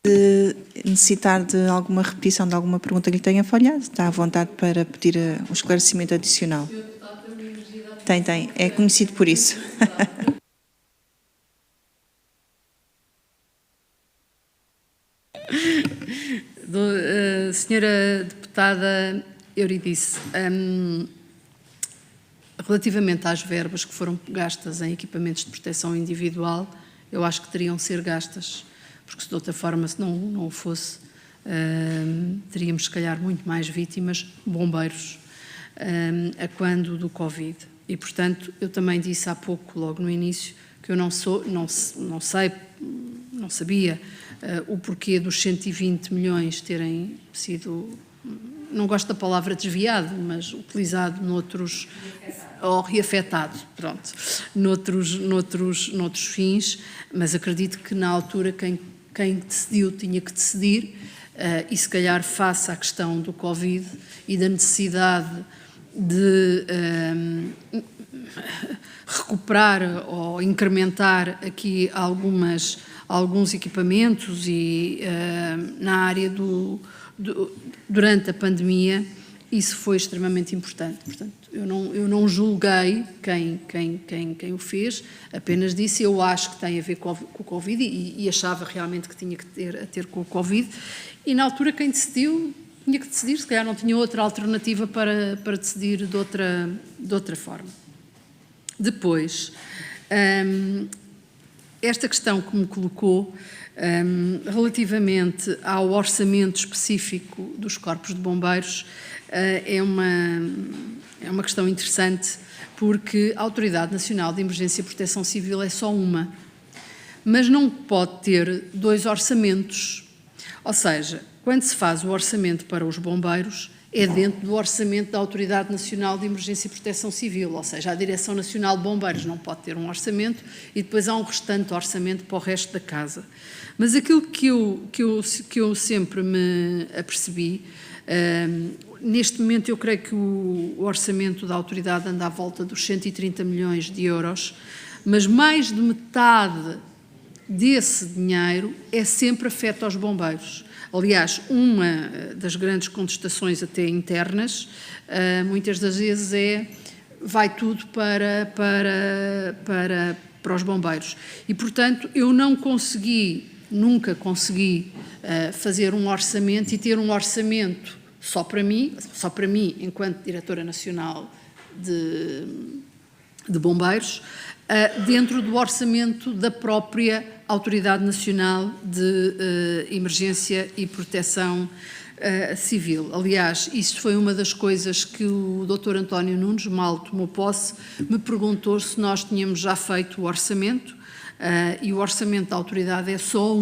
Se necessitar de alguma repetição de alguma pergunta que lhe tenha falhado, está à vontade para pedir um esclarecimento adicional. Tem. É conhecido por isso. Senhora Deputada Euridice, relativamente às verbas que foram gastas em equipamentos de proteção individual, eu acho que teriam de ser gastas, porque se de outra forma, se não o fosse, teríamos se calhar muito mais vítimas, bombeiros, a quando do Covid. E, portanto, eu também disse há pouco, logo no início, que eu não sabia o porquê dos 120 milhões terem sido, não gosto da palavra desviado, mas utilizado noutros, ou reafetado, pronto, noutros fins, mas acredito que na altura quem decidiu tinha que decidir, e se calhar face à questão do Covid e da necessidade de recuperar ou incrementar aqui alguns equipamentos e na área durante a pandemia, isso foi extremamente importante. Portanto, eu não julguei quem o fez, apenas disse, eu acho que tem a ver com o Covid e achava realmente que tinha que ter com o Covid, e na altura quem decidiu tinha que decidir, se calhar não tinha outra alternativa para decidir de outra forma. Depois, esta questão que me colocou relativamente ao orçamento específico dos corpos de bombeiros é uma questão interessante, porque a Autoridade Nacional de Emergência e Proteção Civil é só uma, mas não pode ter 2 orçamentos. Ou seja, quando se faz o orçamento para os bombeiros, é dentro do orçamento da Autoridade Nacional de Emergência e Proteção Civil, ou seja, a Direção Nacional de Bombeiros não pode ter um orçamento e depois há um restante orçamento para o resto da casa. Mas aquilo que eu sempre me apercebi, neste momento eu creio que o orçamento da autoridade anda à volta dos 130 milhões de euros, mas mais de metade desse dinheiro é sempre afeto aos bombeiros. Aliás, uma das grandes contestações até internas, muitas das vezes vai tudo para os bombeiros. E, portanto, eu nunca consegui fazer um orçamento e ter um orçamento só para mim, enquanto Diretora Nacional de Bombeiros, dentro do orçamento da própria Autoridade Nacional de Emergência e Proteção Civil. Aliás, isso foi uma das coisas que o Dr. António Nunes, mal tomou posse, me perguntou se nós tínhamos já feito o orçamento, e o orçamento da autoridade é só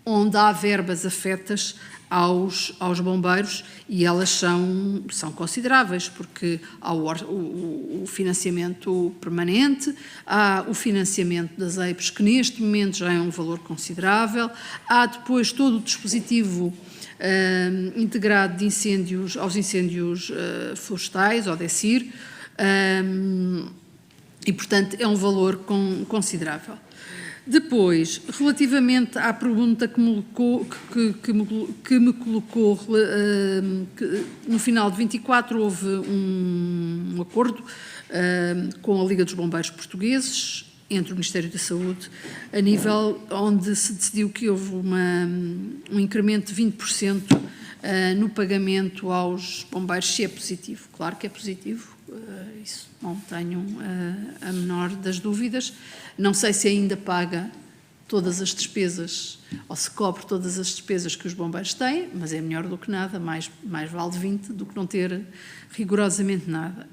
onde há verbas afetas aos bombeiros, e elas são consideráveis, porque há o financiamento permanente, há o financiamento das EIPs, que neste momento já é um valor considerável, há depois todo o dispositivo integrado de incêndios, aos incêndios florestais, ao DECIR, e, portanto, é um valor considerável. Depois, relativamente à pergunta que me colocou, que no final de 24 houve um acordo com a Liga dos Bombeiros Portugueses, entre o Ministério da Saúde, a nível onde se decidiu que houve um incremento de 20% no pagamento aos bombeiros, se é positivo. Claro que é positivo, isso não tenho a menor das dúvidas. Não sei se ainda paga todas as despesas, ou se cobre todas as despesas que os bombeiros têm, mas é melhor do que nada, mais vale 20 do que não ter rigorosamente nada.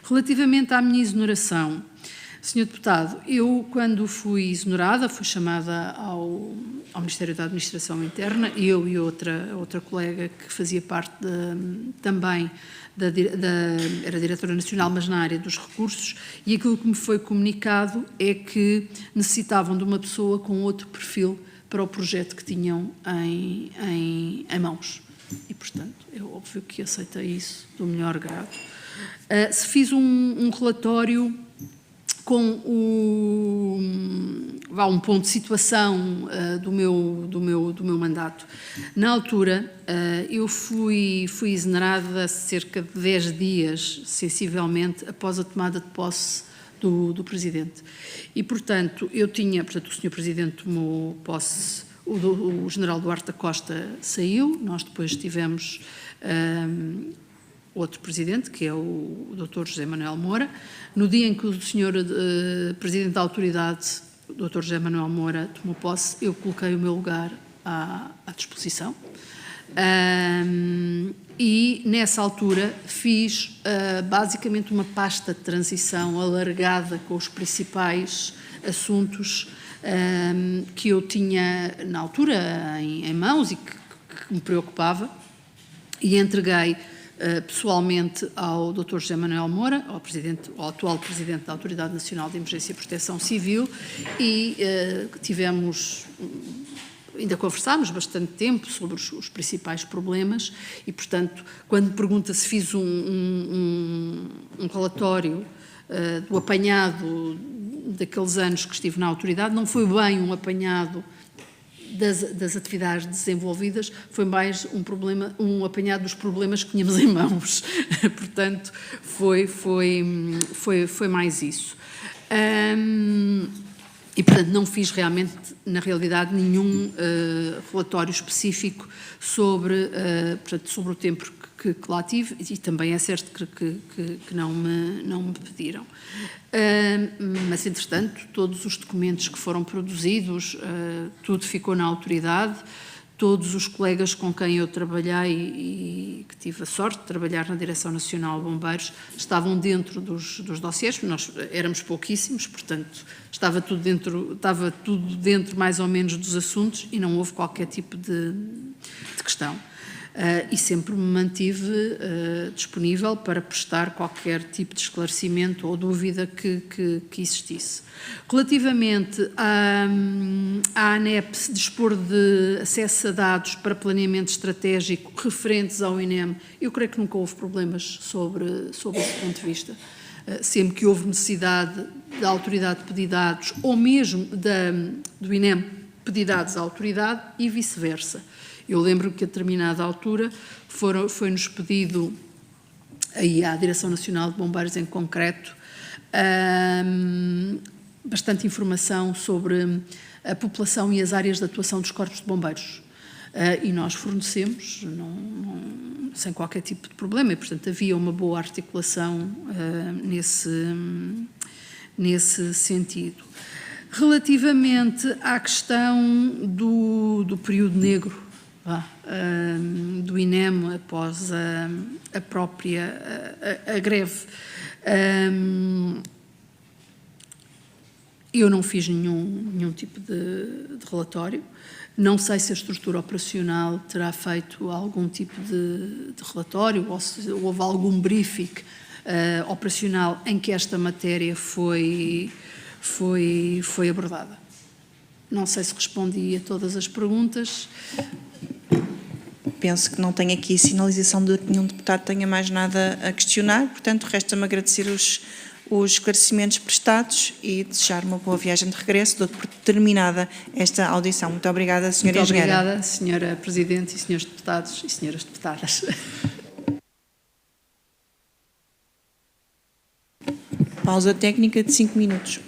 Relativamente à minha exoneração, Sr. Deputado, eu, quando fui exonerada, fui chamada ao Ministério da Administração Interna, eu e outra colega que fazia parte também era diretora nacional, mas na área dos recursos, e aquilo que me foi comunicado é que necessitavam de uma pessoa com outro perfil para o projeto que tinham em mãos. E, portanto, é óbvio que aceitei isso do melhor grado. Se fiz um relatório com um ponto de situação do meu mandato. Na altura, eu fui exonerada cerca de 10 dias, sensivelmente, após a tomada de posse do Presidente. E, portanto, o Sr. Presidente tomou posse, o General Duarte da Costa saiu, nós depois tivemos outro Presidente, que é o Dr. José Manuel Moura. No dia em que o Sr. Presidente da Autoridade o Dr. José Manuel Moura tomou posse, eu coloquei o meu lugar à disposição. E, nessa altura, fiz basicamente uma pasta de transição alargada com os principais assuntos que eu tinha, na altura, em mãos e que me preocupava, e entreguei pessoalmente ao Dr. José Manuel Moura, ao atual Presidente da Autoridade Nacional de Emergência e Proteção Civil, e ainda conversámos bastante tempo sobre os principais problemas e, portanto, quando me pergunta se fiz um relatório do apanhado daqueles anos que estive na autoridade, não foi bem um apanhado das atividades desenvolvidas, foi mais um apanhado dos problemas que tínhamos em mãos. Portanto, foi mais isso. E, portanto, não fiz realmente, na realidade, nenhum relatório específico sobre o tempo que lá tive, e também é certo que não me pediram. Mas, entretanto, todos os documentos que foram produzidos, tudo ficou na autoridade, todos os colegas com quem eu trabalhei e que tive a sorte de trabalhar na Direção Nacional de Bombeiros estavam dentro dos dossiês, nós éramos pouquíssimos, portanto, estava tudo dentro mais ou menos dos assuntos e não houve qualquer tipo de questão. E sempre me mantive disponível para prestar qualquer tipo de esclarecimento ou dúvida que existisse. Relativamente à ANEP dispor de acesso a dados para planeamento estratégico referentes ao INEM, eu creio que nunca houve problemas sobre esse ponto de vista. Sempre que houve necessidade da autoridade pedir dados, ou mesmo do INEM pedir dados à autoridade e vice-versa. Eu lembro que a determinada altura foi-nos pedido, aí à Direção Nacional de Bombeiros em concreto, bastante informação sobre a população e as áreas de atuação dos corpos de bombeiros. E nós fornecemos sem qualquer tipo de problema e, portanto, havia uma boa articulação nesse sentido. Relativamente à questão do período negro, do INEM após a própria greve, eu não fiz nenhum tipo de relatório. Não sei se a estrutura operacional terá feito algum tipo de relatório ou se houve algum briefing operacional em que esta matéria foi abordada. Não sei se respondi a todas as perguntas. Penso que não tenho aqui sinalização de que nenhum deputado tenha mais nada a questionar, portanto, resta-me agradecer os esclarecimentos prestados e desejar uma boa viagem de regresso. Dou por terminada esta audição. Muito obrigada, Sra. Engenheira. Muito obrigada, Sra. Presidente e Srs. Deputados e Sras. Deputadas. Pausa técnica de 5 minutos.